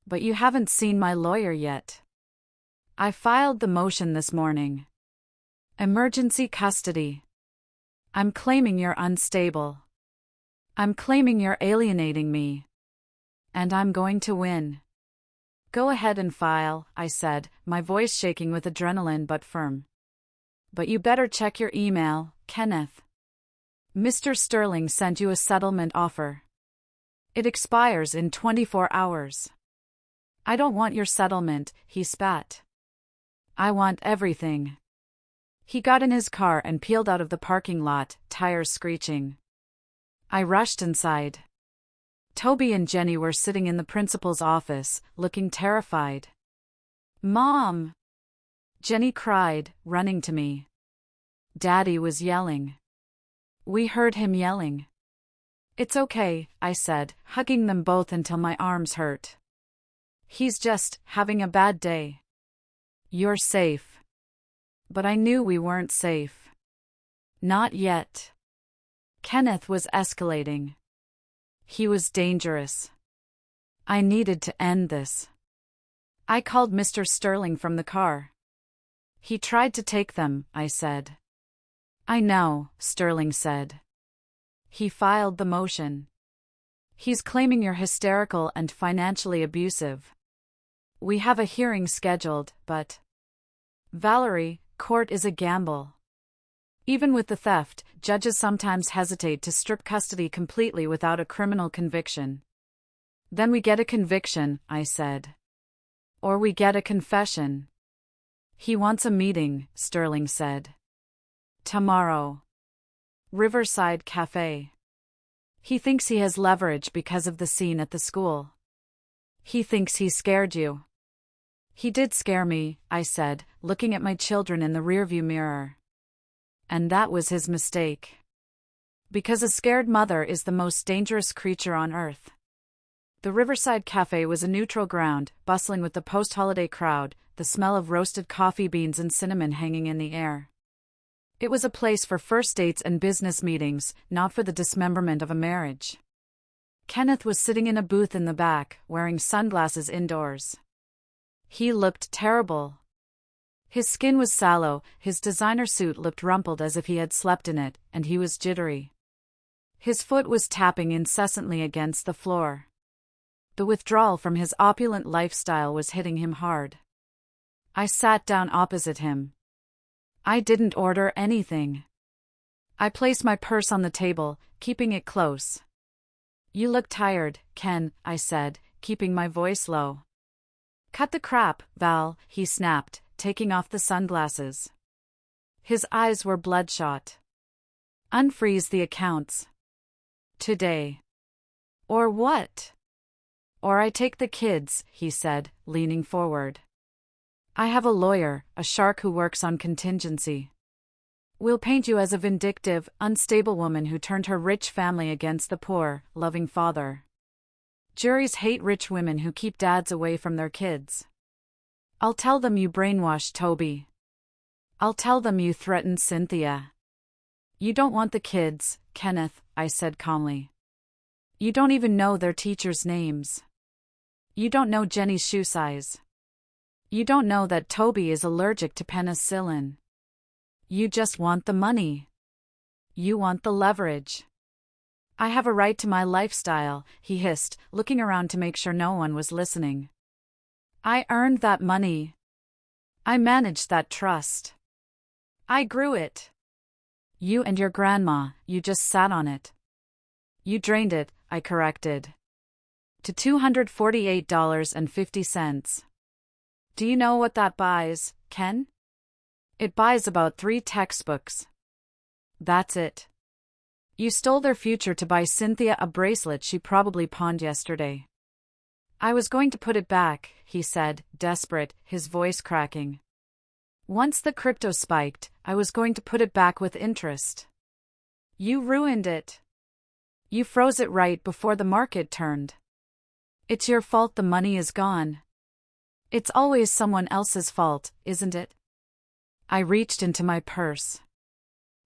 But you haven't seen my lawyer yet. I filed the motion this morning. Emergency custody. I'm claiming you're unstable. I'm claiming you're alienating me. And I'm going to win. Go ahead and file, I said, my voice shaking with adrenaline but firm. But you better check your email, Kenneth. Mr. Sterling sent you a settlement offer. It expires in 24 hours. I don't want your settlement, he spat. I want everything. He got in his car and peeled out of the parking lot, tires screeching. I rushed inside. Toby and Jenny were sitting in the principal's office, looking terrified. Mom! Jenny cried, running to me. Daddy was yelling. We heard him yelling. It's okay, I said, hugging them both until my arms hurt. He's just having a bad day. You're safe. But I knew we weren't safe. Not yet. Kenneth was escalating. He was dangerous. I needed to end this. I called Mr. Sterling from the car. He tried to take them, I said. I know, Sterling said. He filed the motion. He's claiming you're hysterical and financially abusive. We have a hearing scheduled, but… Valerie, court is a gamble. Even with the theft, judges sometimes hesitate to strip custody completely without a criminal conviction. Then we get a conviction, I said. Or we get a confession. He wants a meeting, Sterling said. Tomorrow. Riverside Cafe. He thinks he has leverage because of the scene at the school. He thinks he scared you. He did scare me, I said, looking at my children in the rearview mirror. And that was his mistake. Because a scared mother is the most dangerous creature on earth. The Riverside Cafe was a neutral ground, bustling with the post-holiday crowd, the smell of roasted coffee beans and cinnamon hanging in the air. It was a place for first dates and business meetings, not for the dismemberment of a marriage. Kenneth was sitting in a booth in the back, wearing sunglasses indoors. He looked terrible. His skin was sallow, his designer suit looked rumpled as if he had slept in it, and he was jittery. His foot was tapping incessantly against the floor. The withdrawal from his opulent lifestyle was hitting him hard. I sat down opposite him. I didn't order anything. I placed my purse on the table, keeping it close. You look tired, Ken, I said, keeping my voice low. Cut the crap, Val, he snapped, taking off the sunglasses. His eyes were bloodshot. Unfreeze the accounts. Today. Or what? Or I take the kids, he said, leaning forward. I have a lawyer, a shark who works on contingency. We'll paint you as a vindictive, unstable woman who turned her rich family against the poor, loving father. Juries hate rich women who keep dads away from their kids. I'll tell them you brainwashed Toby. I'll tell them you threatened Cynthia. You don't want the kids, Kenneth, I said calmly. You don't even know their teachers' names. You don't know Jenny's shoe size. You don't know that Toby is allergic to penicillin. You just want the money. You want the leverage. I have a right to my lifestyle, he hissed, looking around to make sure no one was listening. I earned that money. I managed that trust. I grew it. You and your grandma, you just sat on it. You drained it, I corrected. To $248.50. Do you know what that buys, Ken? It buys about 3 textbooks. That's it. You stole their future to buy Cynthia a bracelet she probably pawned yesterday. I was going to put it back, he said, desperate, his voice cracking. Once the crypto spiked, I was going to put it back with interest. You ruined it. You froze it right before the market turned. It's your fault the money is gone. It's always someone else's fault, isn't it? I reached into my purse.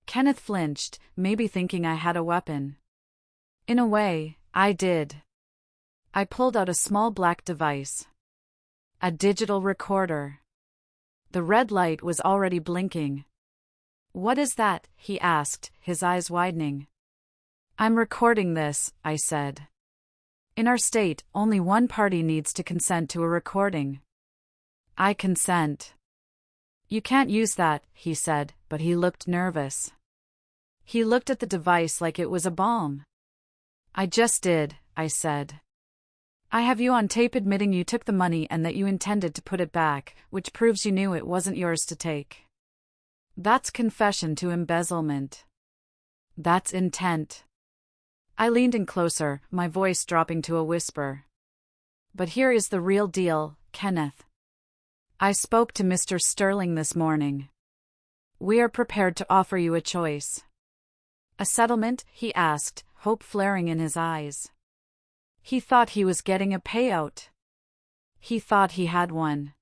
Kenneth flinched, maybe thinking I had a weapon. In a way, I did. I pulled out a small black device. A digital recorder. The red light was already blinking. What is that? He asked, his eyes widening. I'm recording this, I said. In our state, only one party needs to consent to a recording. I consent. You can't use that, he said, but he looked nervous. He looked at the device like it was a bomb. I just did, I said. I have you on tape admitting you took the money and that you intended to put it back, which proves you knew it wasn't yours to take. That's confession to embezzlement. That's intent. I leaned in closer, my voice dropping to a whisper. But here is the real deal, Kenneth. I spoke to Mr. Sterling this morning. We are prepared to offer you a choice. A settlement? He asked, hope flaring in his eyes. He thought he was getting a payout. He thought he had one.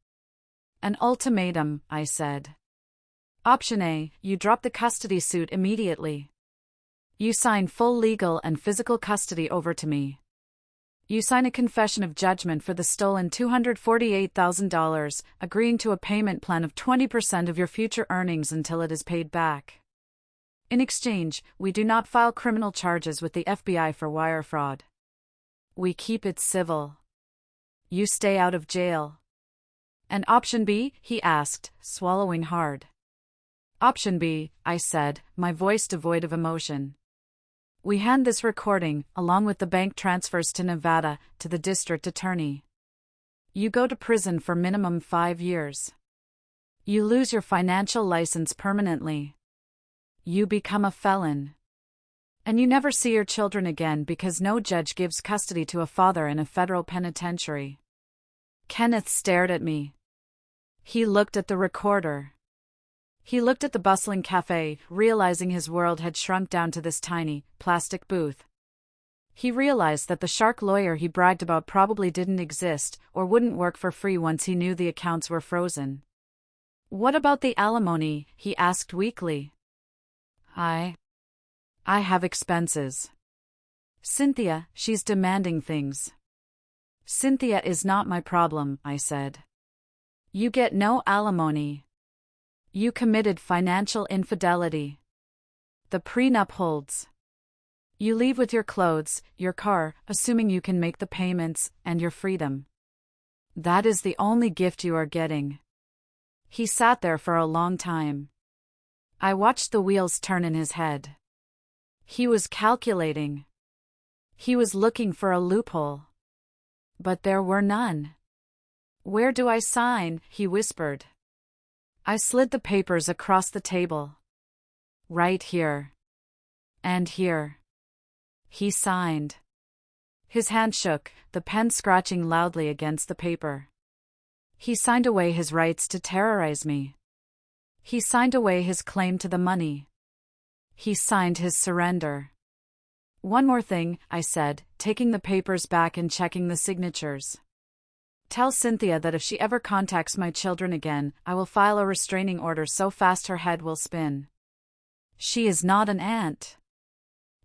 An ultimatum, I said. Option A, you drop the custody suit immediately. You sign full legal and physical custody over to me. You sign a confession of judgment for the stolen $248,000, agreeing to a payment plan of 20% of your future earnings until it is paid back. In exchange, we do not file criminal charges with the FBI for wire fraud. We keep it civil. You stay out of jail. And option B? He asked, swallowing hard. Option B, I said, my voice devoid of emotion. We hand this recording, along with the bank transfers to Nevada, to the district attorney. You go to prison for minimum 5 years. You lose your financial license permanently. You become a felon. And you never see your children again because no judge gives custody to a father in a federal penitentiary. Kenneth stared at me. He looked at the recorder. He looked at the bustling cafe, realizing his world had shrunk down to this tiny, plastic booth. He realized that the shark lawyer he bragged about probably didn't exist, or wouldn't work for free once he knew the accounts were frozen. What about the alimony? He asked weakly. I have expenses. Cynthia, she's demanding things. Cynthia is not my problem, I said. You get no alimony. You committed financial infidelity. The prenup holds. You leave with your clothes, your car, assuming you can make the payments, and your freedom. That is the only gift you are getting. He sat there for a long time. I watched the wheels turn in his head. He was calculating. He was looking for a loophole. But there were none. Where do I sign? He whispered. I slid the papers across the table. Right here. And here. He signed. His hand shook, the pen scratching loudly against the paper. He signed away his rights to terrorize me. He signed away his claim to the money. He signed his surrender. One more thing, I said, taking the papers back and checking the signatures. Tell Cynthia that if she ever contacts my children again, I will file a restraining order so fast her head will spin. She is not an aunt.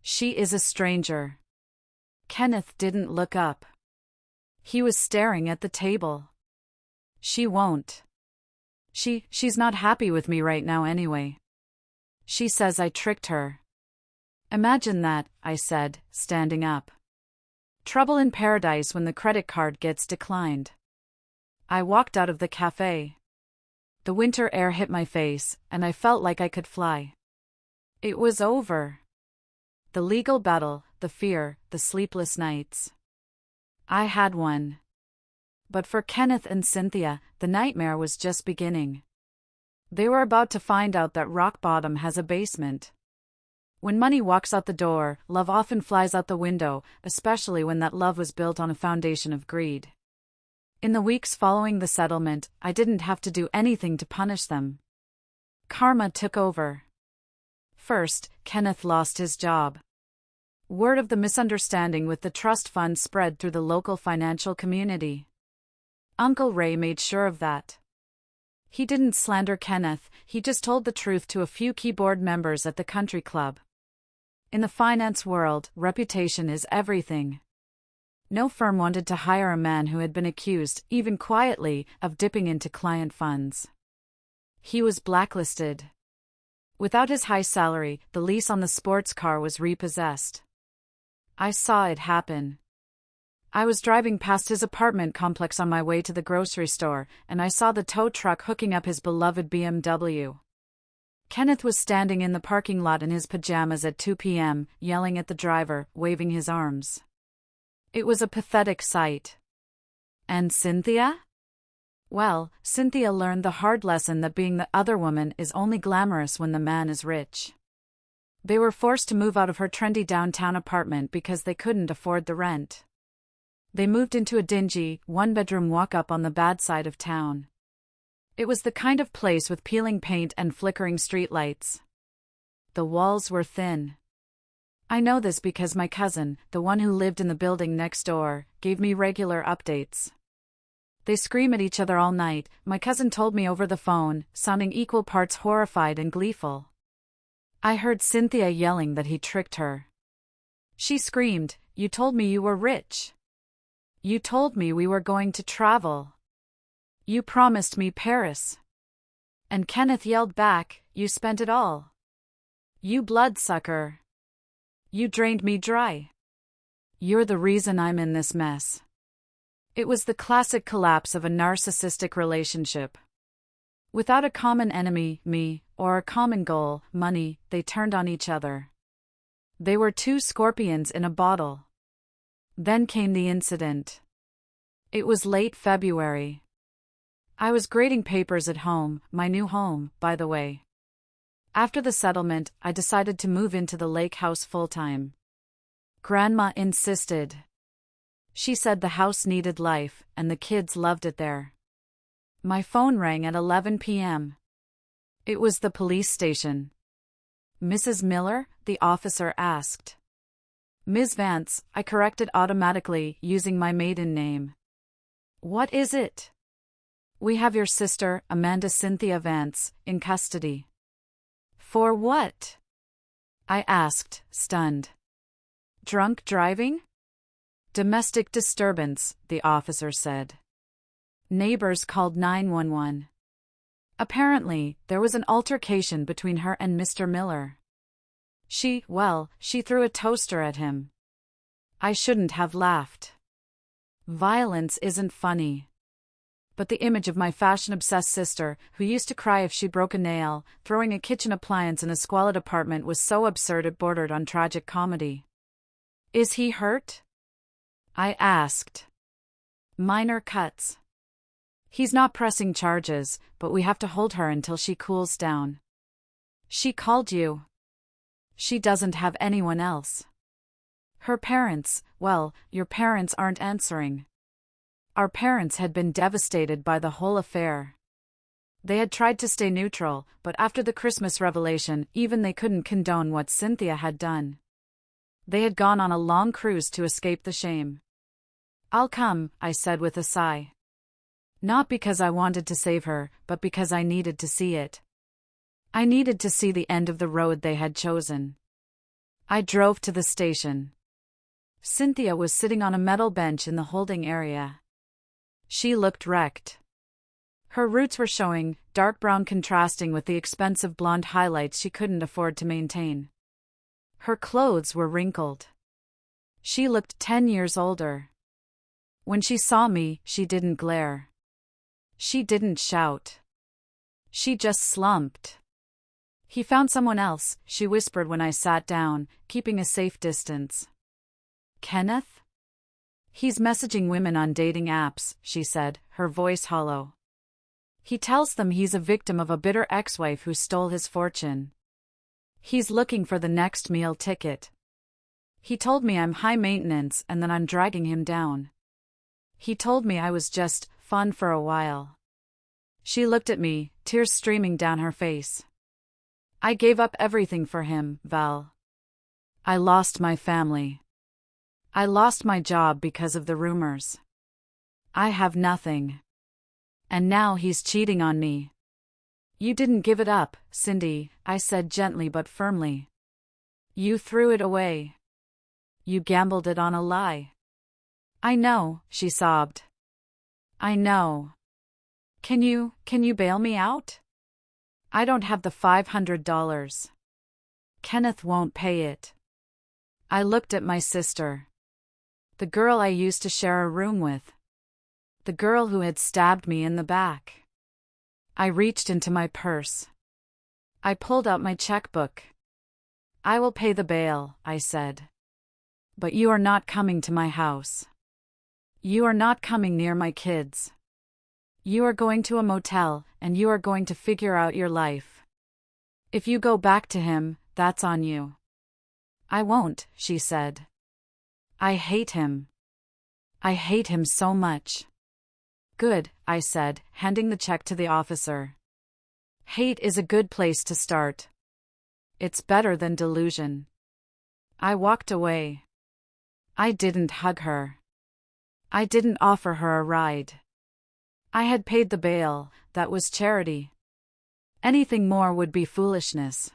She is a stranger. Kenneth didn't look up. He was staring at the table. She won't. She's not happy with me right now anyway. She says I tricked her. Imagine that, I said, standing up. Trouble in paradise when the credit card gets declined. I walked out of the cafe. The winter air hit my face, and I felt like I could fly. It was over. The legal battle, the fear, the sleepless nights. I had won. But for Kenneth and Cynthia, the nightmare was just beginning. They were about to find out that rock bottom has a basement. When money walks out the door, love often flies out the window, especially when that love was built on a foundation of greed. In the weeks following the settlement, I didn't have to do anything to punish them. Karma took over. First, Kenneth lost his job. Word of the misunderstanding with the trust fund spread through the local financial community. Uncle Ray made sure of that. He didn't slander Kenneth, he just told the truth to a few key board members at the country club. In the finance world, reputation is everything. No firm wanted to hire a man who had been accused, even quietly, of dipping into client funds. He was blacklisted. Without his high salary, the lease on the sports car was repossessed. I saw it happen. I was driving past his apartment complex on my way to the grocery store, and I saw the tow truck hooking up his beloved BMW. Kenneth was standing in the parking lot in his pajamas at 2 p.m., yelling at the driver, waving his arms. It was a pathetic sight. And Cynthia? Well, Cynthia learned the hard lesson that being the other woman is only glamorous when the man is rich. They were forced to move out of her trendy downtown apartment because they couldn't afford the rent. They moved into a dingy, one-bedroom walk-up on the bad side of town. It was the kind of place with peeling paint and flickering streetlights. The walls were thin. I know this because my cousin, the one who lived in the building next door, gave me regular updates. They scream at each other all night, my cousin told me over the phone, sounding equal parts horrified and gleeful. I heard Cynthia yelling that he tricked her. She screamed, "You told me you were rich." You told me we were going to travel. You promised me Paris. And Kenneth yelled back, you spent it all. You bloodsucker. You drained me dry. You're the reason I'm in this mess. It was the classic collapse of a narcissistic relationship. Without a common enemy, me, or a common goal, money, they turned on each other. They were two scorpions in a bottle. Then came the incident. It was late February. I was grading papers at home, my new home, by the way. After the settlement, I decided to move into the lake house full-time. Grandma insisted. She said the house needed life, and the kids loved it there. My phone rang at 11 p.m. It was the police station. Mrs. Miller? The officer asked. Ms. Vance, I corrected automatically, using my maiden name. What is it? We have your sister, Amanda Cynthia Vance, in custody. For what? I asked, stunned. Drunk driving? Domestic disturbance, the officer said. Neighbors called 911. Apparently, there was an altercation between her and Mr. Miller. She threw a toaster at him. I shouldn't have laughed. Violence isn't funny. But the image of my fashion-obsessed sister, who used to cry if she broke a nail, throwing a kitchen appliance in a squalid apartment was so absurd it bordered on tragic comedy. Is he hurt? I asked. Minor cuts. He's not pressing charges, but we have to hold her until she cools down. She called you. She doesn't have anyone else. Her parents, your parents aren't answering. Our parents had been devastated by the whole affair. They had tried to stay neutral, but after the Christmas revelation, even they couldn't condone what Cynthia had done. They had gone on a long cruise to escape the shame. I'll come, I said with a sigh. Not because I wanted to save her, but because I needed to see it. I needed to see the end of the road they had chosen. I drove to the station. Cynthia was sitting on a metal bench in the holding area. She looked wrecked. Her roots were showing, dark brown contrasting with the expensive blonde highlights she couldn't afford to maintain. Her clothes were wrinkled. She looked 10 years older. When she saw me, she didn't glare. She didn't shout. She just slumped. He found someone else, she whispered when I sat down, keeping a safe distance. Kenneth? He's messaging women on dating apps, she said, her voice hollow. He tells them he's a victim of a bitter ex-wife who stole his fortune. He's looking for the next meal ticket. He told me I'm high maintenance and that I'm dragging him down. He told me I was just fun for a while. She looked at me, tears streaming down her face. I gave up everything for him, Val. I lost my family. I lost my job because of the rumors. I have nothing. And now he's cheating on me. You didn't give it up, Cindy, I said gently but firmly. You threw it away. You gambled it on a lie. I know, she sobbed. I know. Can you bail me out? I don't have the $500. Kenneth won't pay it. I looked at my sister. The girl I used to share a room with. The girl who had stabbed me in the back. I reached into my purse. I pulled out my checkbook. I will pay the bail, I said. But you are not coming to my house. You are not coming near my kids. You are going to a motel, and you are going to figure out your life. If you go back to him, that's on you. I won't, she said. I hate him. I hate him so much. Good, I said, handing the check to the officer. Hate is a good place to start. It's better than delusion. I walked away. I didn't hug her. I didn't offer her a ride. I had paid the bail, that was charity. Anything more would be foolishness.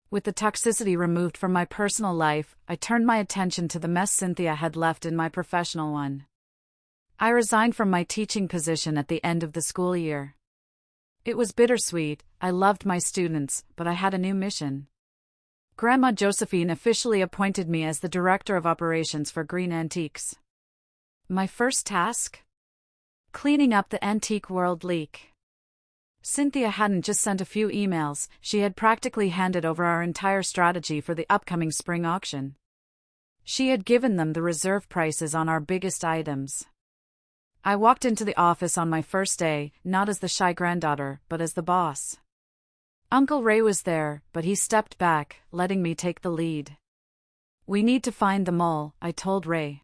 With the toxicity removed from my personal life, I turned my attention to the mess Cynthia had left in my professional one. I resigned from my teaching position at the end of the school year. It was bittersweet. I loved my students, but I had a new mission. Grandma Josephine officially appointed me as the director of operations for Green Antiques. My first task? Cleaning up the antique world leak. Cynthia hadn't just sent a few emails, she had practically handed over our entire strategy for the upcoming spring auction. She had given them the reserve prices on our biggest items. I walked into the office on my first day, not as the shy granddaughter, but as the boss. Uncle Ray was there, but he stepped back, letting me take the lead. We need to find the mole, I told Ray.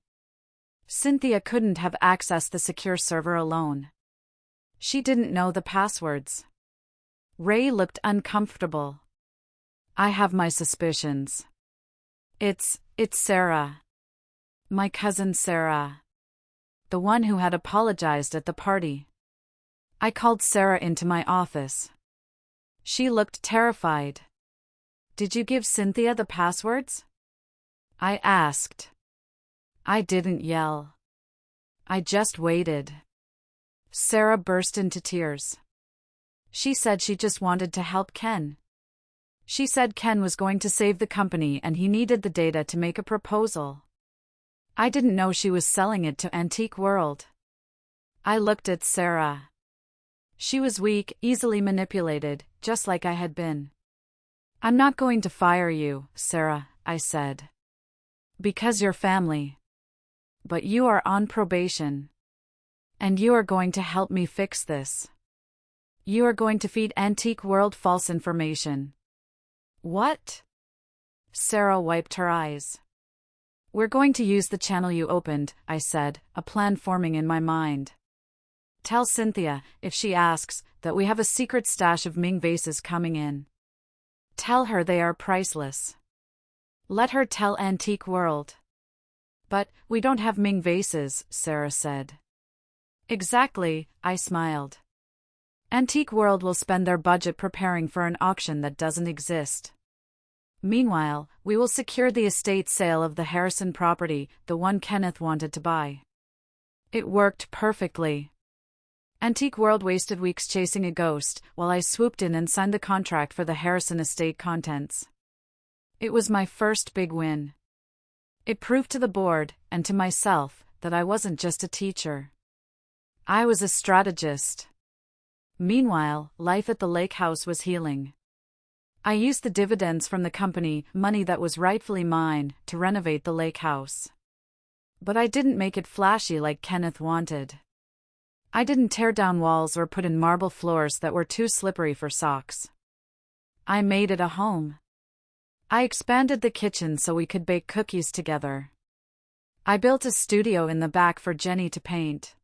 Cynthia couldn't have accessed the secure server alone. She didn't know the passwords. Ray looked uncomfortable. I have my suspicions. It's Sarah. My cousin Sarah. The one who had apologized at the party. I called Sarah into my office. She looked terrified. Did you give Cynthia the passwords? I asked. I didn't yell. I just waited. Sarah burst into tears. She said she just wanted to help Ken. She said Ken was going to save the company and he needed the data to make a proposal. I didn't know she was selling it to Antique World. I looked at Sarah. She was weak, easily manipulated, just like I had been. I'm not going to fire you, Sarah, I said. Because you're family. But you are on probation. And you are going to help me fix this. You are going to feed Antique World false information. What? Sarah wiped her eyes. We're going to use the channel you opened, I said, a plan forming in my mind. Tell Cynthia, if she asks, that we have a secret stash of Ming vases coming in. Tell her they are priceless. Let her tell Antique World. But, we don't have Ming vases, Sarah said. Exactly, I smiled. Antique World will spend their budget preparing for an auction that doesn't exist. Meanwhile, we will secure the estate sale of the Harrison property, the one Kenneth wanted to buy. It worked perfectly. Antique World wasted weeks chasing a ghost, while I swooped in and signed the contract for the Harrison estate contents. It was my first big win. It proved to the board, and to myself, that I wasn't just a teacher. I was a strategist. Meanwhile, life at the lake house was healing. I used the dividends from the company, money that was rightfully mine, to renovate the lake house. But I didn't make it flashy like Kenneth wanted. I didn't tear down walls or put in marble floors that were too slippery for socks. I made it a home. I expanded the kitchen so we could bake cookies together. I built a studio in the back for Jenny to paint.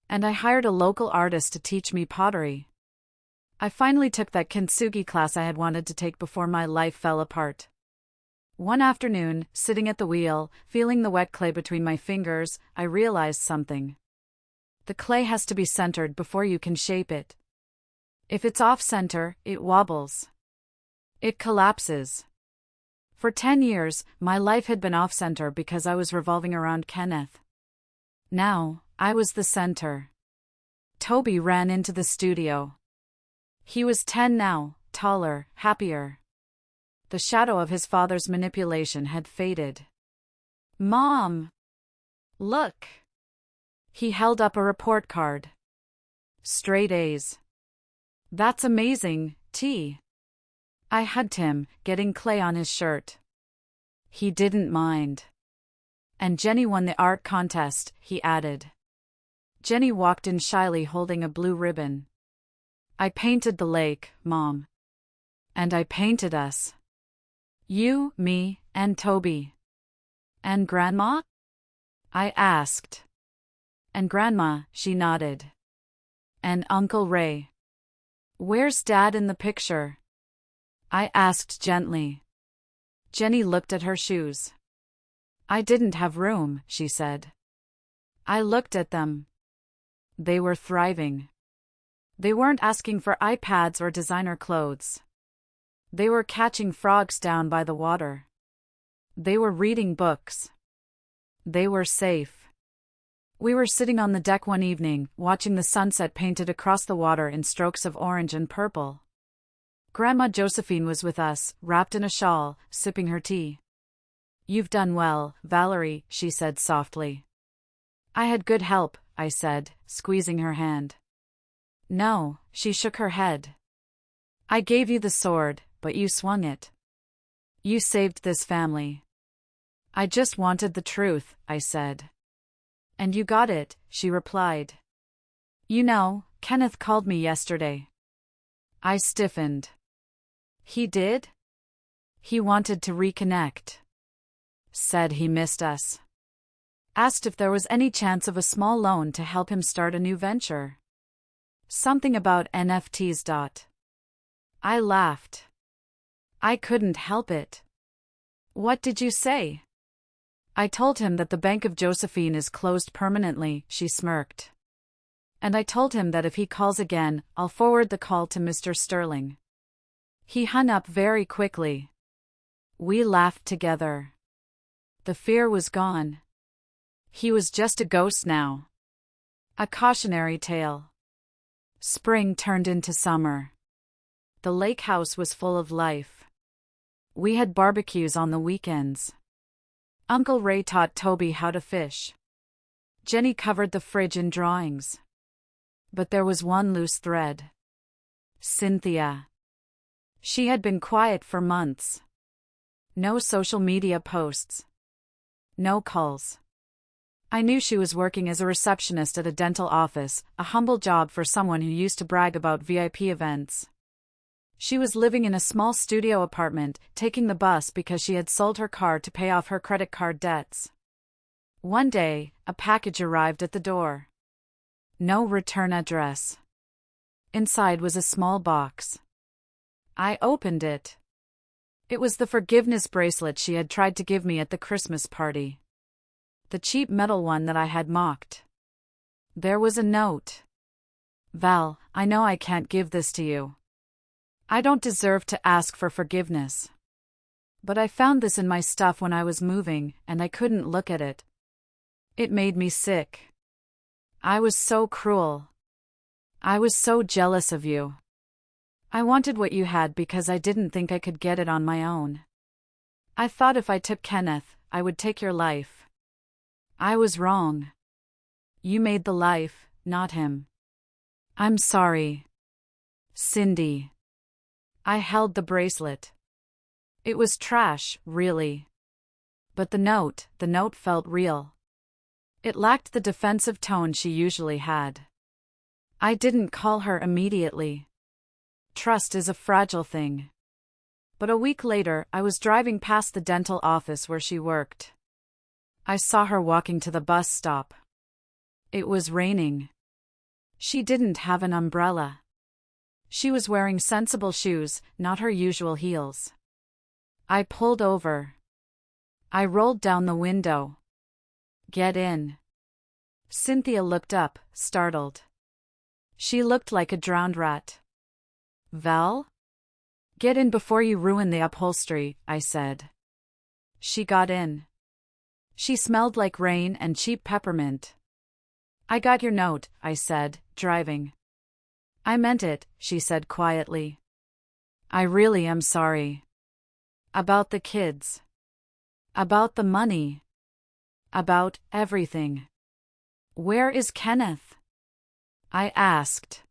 And I hired a local artist to teach me pottery. I finally took that kintsugi class I had wanted to take before my life fell apart. One afternoon, sitting at the wheel, feeling the wet clay between my fingers, I realized something. The clay has to be centered before you can shape it. If it's off-center, it wobbles. It collapses. For 10 years, my life had been off-center because I was revolving around Kenneth. Now, I was the center. Toby ran into the studio. He was 10 now, taller, happier. The shadow of his father's manipulation had faded. Mom! Look! He held up a report card. Straight A's. That's amazing, T. I hugged him, getting clay on his shirt. He didn't mind. And Jenny won the art contest, he added. Jenny walked in shyly holding a blue ribbon. I painted the lake, Mom. And I painted us. You, me, and Toby. And Grandma? I asked. And Grandma, she nodded. And Uncle Ray. Where's Dad in the picture? I asked gently. Jenny looked at her shoes. I didn't have room, she said. I looked at them. They were thriving. They weren't asking for iPads or designer clothes. They were catching frogs down by the water. They were reading books. They were safe. We were sitting on the deck one evening, watching the sunset painted across the water in strokes of orange and purple. Grandma Josephine was with us, wrapped in a shawl, sipping her tea. "You've done well, Valerie," she said softly. "I had good help," I said, squeezing her hand. "No," she shook her head. "I gave you the sword, but you swung it. You saved this family." "I just wanted the truth," I said. "And you got it," she replied. "You know, Kenneth called me yesterday." I stiffened. "He did?" "He wanted to reconnect. Said he missed us. Asked if there was any chance of a small loan to help him start a new venture. Something about NFTs. I laughed. I couldn't help it. "What did you say?" "I told him that the Bank of Josephine is closed permanently," she smirked. "And I told him that if he calls again, I'll forward the call to Mr. Sterling." He hung up very quickly. We laughed together. The fear was gone. He was just a ghost now. A cautionary tale. Spring turned into summer. The lake house was full of life. We had barbecues on the weekends. Uncle Ray taught Toby how to fish. Jenny covered the fridge in drawings. But there was one loose thread. Cynthia. She had been quiet for months. No social media posts. No calls. I knew she was working as a receptionist at a dental office, a humble job for someone who used to brag about VIP events. She was living in a small studio apartment, taking the bus because she had sold her car to pay off her credit card debts. One day, a package arrived at the door. No return address. Inside was a small box. I opened it. It was the forgiveness bracelet she had tried to give me at the Christmas party. The cheap metal one that I had mocked. There was a note. "Val, I know I can't give this to you. I don't deserve to ask for forgiveness. But I found this in my stuff when I was moving, and I couldn't look at it. It made me sick. I was so cruel. I was so jealous of you. I wanted what you had because I didn't think I could get it on my own. I thought if I took Kenneth, I would take your life. I was wrong. You made the life, not him. I'm sorry. Cindy." I held the bracelet. It was trash, really. But the note felt real. It lacked the defensive tone she usually had. I didn't call her immediately. Trust is a fragile thing. But a week later, I was driving past the dental office where she worked. I saw her walking to the bus stop. It was raining. She didn't have an umbrella. She was wearing sensible shoes, not her usual heels. I pulled over. I rolled down the window. "Get in." Cynthia looked up, startled. She looked like a drowned rat. "Val? Get in before you ruin the upholstery," I said. She got in. She smelled like rain and cheap peppermint. "I got your note," I said, driving. "I meant it," she said quietly. "I really am sorry. About the kids. About the money. About everything. Where is Kenneth?" I asked.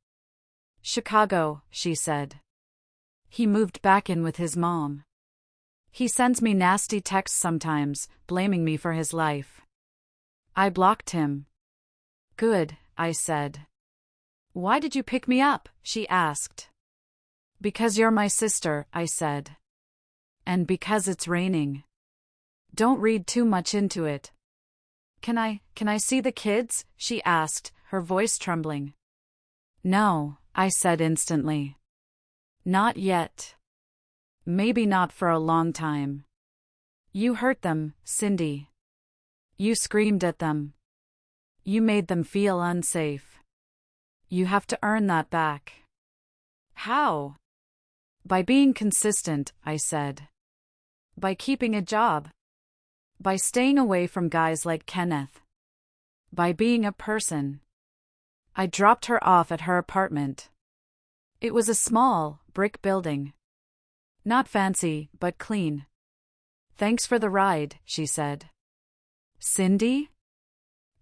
"Chicago," she said. "He moved back in with his mom. He sends me nasty texts sometimes, blaming me for his life. I blocked him." "Good," I said. "Why did you pick me up?" she asked. "Because you're my sister," I said. "And because it's raining. Don't read too much into it." Can I see the kids?" she asked, her voice trembling. "No," I said instantly. "Not yet. Maybe not for a long time. You hurt them, Cindy. You screamed at them. You made them feel unsafe. You have to earn that back." "How?" "By being consistent," I said. "By keeping a job. By staying away from guys like Kenneth. By being a person. I dropped her off at her apartment. It was a small, brick building. Not fancy, but clean. "Thanks for the ride," she said. "Cindy?"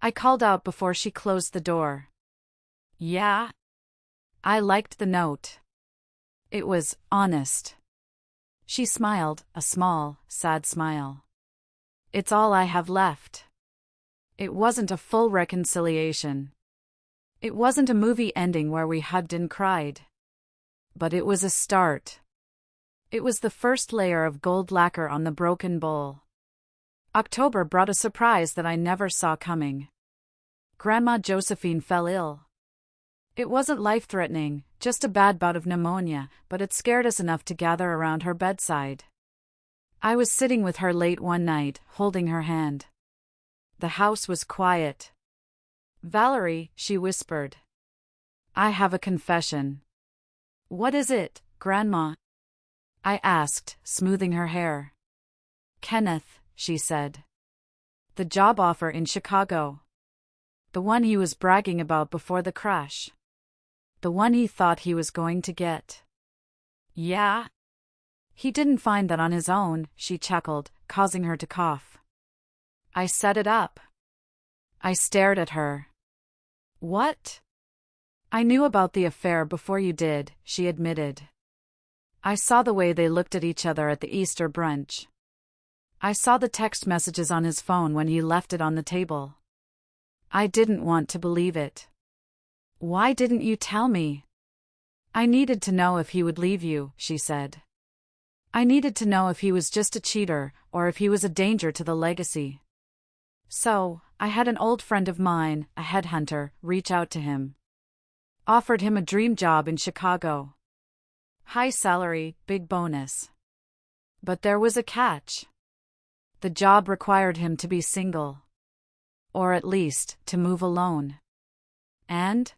I called out before she closed the door. "Yeah?" I liked the note. It was honest. She smiled, a small, sad smile. "It's all I have left." It wasn't a full reconciliation. It wasn't a movie ending where we hugged and cried. But it was a start. It was the first layer of gold lacquer on the broken bowl. October brought a surprise that I never saw coming. Grandma Josephine fell ill. It wasn't life-threatening, just a bad bout of pneumonia, but it scared us enough to gather around her bedside. I was sitting with her late one night, holding her hand. The house was quiet. "Valerie," she whispered. "I have a confession." "What is it, Grandma?" I asked, smoothing her hair. "Kenneth," she said. "The job offer in Chicago. The one he was bragging about before the crash. The one he thought he was going to get." "Yeah?" "He didn't find that on his own," she chuckled, causing her to cough. "I set it up." I stared at her. "What?" "I knew about the affair before you did," she admitted. "I saw the way they looked at each other at the Easter brunch. I saw the text messages on his phone when he left it on the table. I didn't want to believe it." "Why didn't you tell me?" "I needed to know if he would leave you," she said. "I needed to know if he was just a cheater, or if he was a danger to the legacy. So, I had an old friend of mine, a headhunter, reach out to him. Offered him a dream job in Chicago. High salary, big bonus. But there was a catch. The job required him to be single. Or at least, to move alone. And?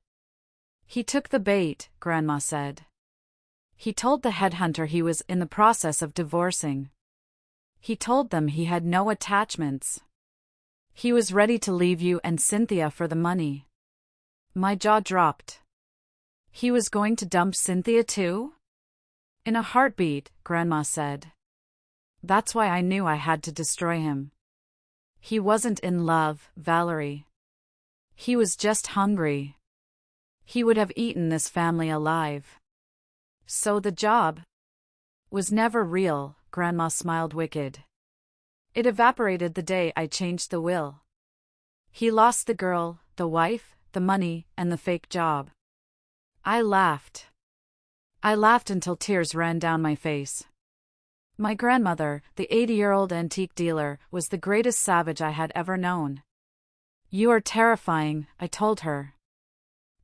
He took the bait, Grandma said. He told the headhunter he was in the process of divorcing. He told them he had no attachments. He was ready to leave you and Cynthia for the money. My jaw dropped. He was going to dump Cynthia too? In a heartbeat, Grandma said. That's why I knew I had to destroy him. He wasn't in love, Valerie. He was just hungry. He would have eaten this family alive. So the job was never real, Grandma smiled wicked. It evaporated the day I changed the will. He lost the girl, the wife, the money, and the fake job. I laughed. I laughed until tears ran down my face. My grandmother, the 80-year-old antique dealer, was the greatest savage I had ever known. You are terrifying, I told her.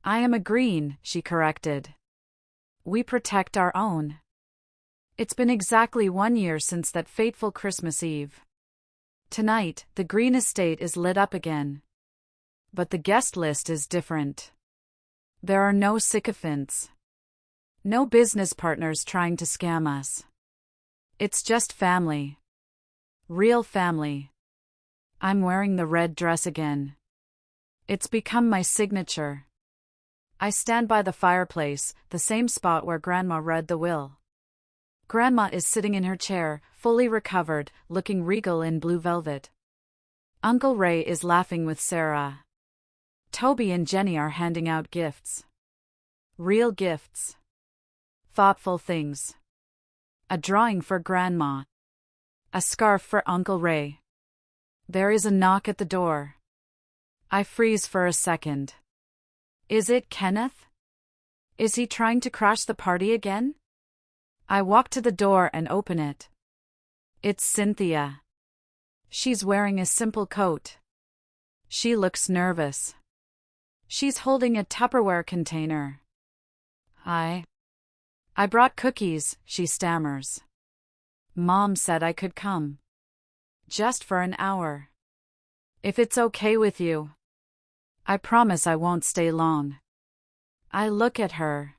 I am a green, she corrected. We protect our own. It's been exactly 1 year since that fateful Christmas Eve. Tonight, the green estate is lit up again. But the guest list is different. There are no sycophants. No business partners trying to scam us. It's just family. Real family. I'm wearing the red dress again. It's become my signature. I stand by the fireplace, the same spot where Grandma read the will. Grandma is sitting in her chair, fully recovered, looking regal in blue velvet. Uncle Ray is laughing with Sarah. Toby and Jenny are handing out gifts. Real gifts. Thoughtful things. A drawing for Grandma. A scarf for Uncle Ray. There is a knock at the door. I freeze for a second. Is it Kenneth? Is he trying to crash the party again? I walk to the door and open it. It's Cynthia. She's wearing a simple coat. She looks nervous. She's holding a Tupperware container. I brought cookies, she stammers. Mom said I could come. Just for an hour. If it's okay with you. I promise I won't stay long. I look at her.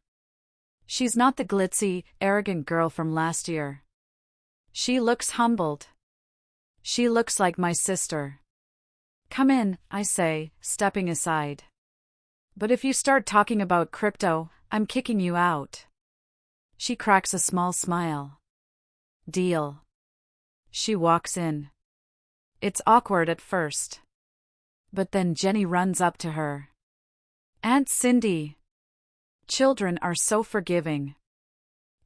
She's not the glitzy, arrogant girl from last year. She looks humbled. She looks like my sister. Come in, I say, stepping aside. But if you start talking about crypto, I'm kicking you out. She cracks a small smile. Deal. She walks in. It's awkward at first. But then Jenny runs up to her. Aunt Cindy. Children are so forgiving.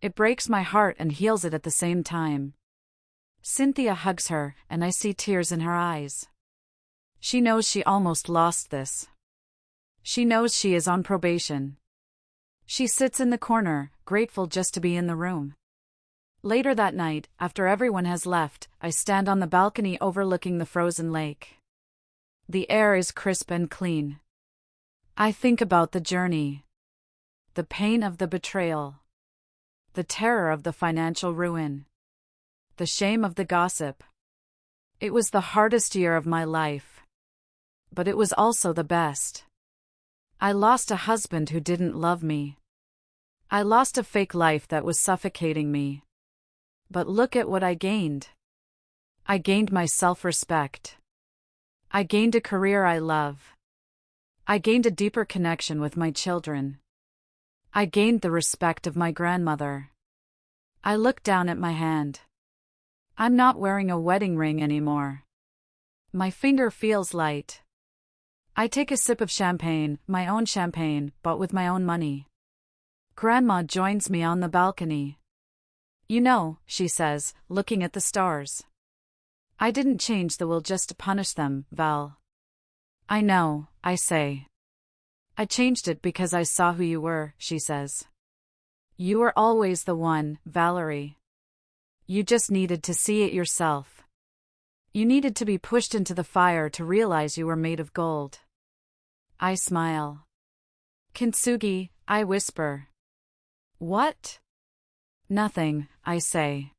It breaks my heart and heals it at the same time. Cynthia hugs her, and I see tears in her eyes. She knows she almost lost this. She knows she is on probation. She sits in the corner, grateful just to be in the room. Later that night, after everyone has left, I stand on the balcony overlooking the frozen lake. The air is crisp and clean. I think about the journey. The pain of the betrayal. The terror of the financial ruin. The shame of the gossip. It was the hardest year of my life. But it was also the best. I lost a husband who didn't love me. I lost a fake life that was suffocating me. But look at what I gained. I gained my self-respect. I gained a career I love. I gained a deeper connection with my children. I gained the respect of my grandmother. I look down at my hand. I'm not wearing a wedding ring anymore. My finger feels light. I take a sip of champagne, my own champagne, bought with my own money. Grandma joins me on the balcony. You know, she says, looking at the stars. I didn't change the will just to punish them, Val. I know, I say. I changed it because I saw who you were, she says. You were always the one, Valerie. You just needed to see it yourself. You needed to be pushed into the fire to realize you were made of gold. I smile. Kintsugi, I whisper. What? Nothing, I say.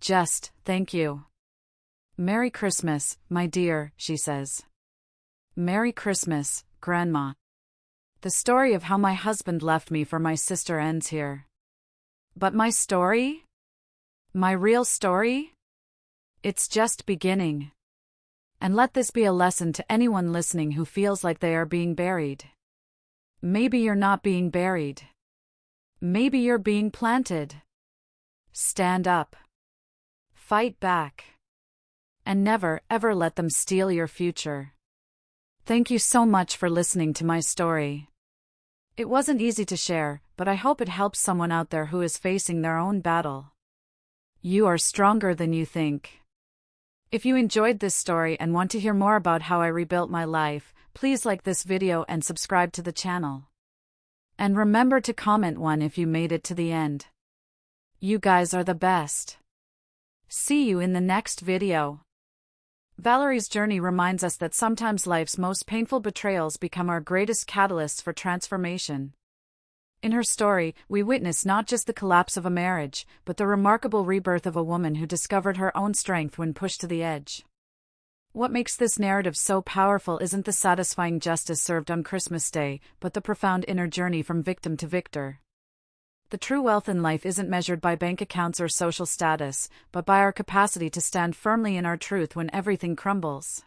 Just, thank you. Merry Christmas, my dear, she says. Merry Christmas, Grandma. The story of how my husband left me for my sister ends here. But my story? My real story? It's just beginning. And let this be a lesson to anyone listening who feels like they are being buried. Maybe you're not being buried. Maybe you're being planted. Stand up. Fight back. And never, ever let them steal your future. Thank you so much for listening to my story. It wasn't easy to share, but I hope it helps someone out there who is facing their own battle. You are stronger than you think. If you enjoyed this story and want to hear more about how I rebuilt my life, please like this video and subscribe to the channel. And remember to comment one if you made it to the end. You guys are the best. See you in the next video. Valerie's journey reminds us that sometimes life's most painful betrayals become our greatest catalysts for transformation. In her story, we witness not just the collapse of a marriage, but the remarkable rebirth of a woman who discovered her own strength when pushed to the edge. What makes this narrative so powerful isn't the satisfying justice served on Christmas Day, but the profound inner journey from victim to victor. The true wealth in life isn't measured by bank accounts or social status, but by our capacity to stand firmly in our truth when everything crumbles.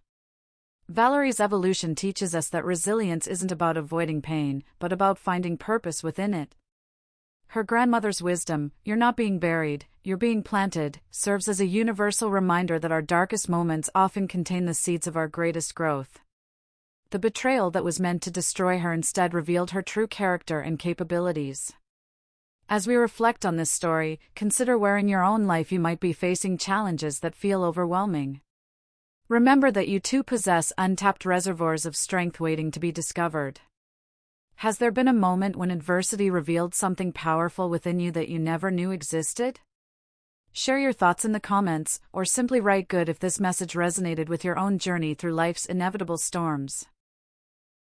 Valerie's evolution teaches us that resilience isn't about avoiding pain, but about finding purpose within it. Her grandmother's wisdom, "You're not being buried, you're being planted," serves as a universal reminder that our darkest moments often contain the seeds of our greatest growth. The betrayal that was meant to destroy her instead revealed her true character and capabilities. As we reflect on this story, consider where in your own life you might be facing challenges that feel overwhelming. Remember that you too possess untapped reservoirs of strength waiting to be discovered. Has there been a moment when adversity revealed something powerful within you that you never knew existed? Share your thoughts in the comments, or simply write good if this message resonated with your own journey through life's inevitable storms.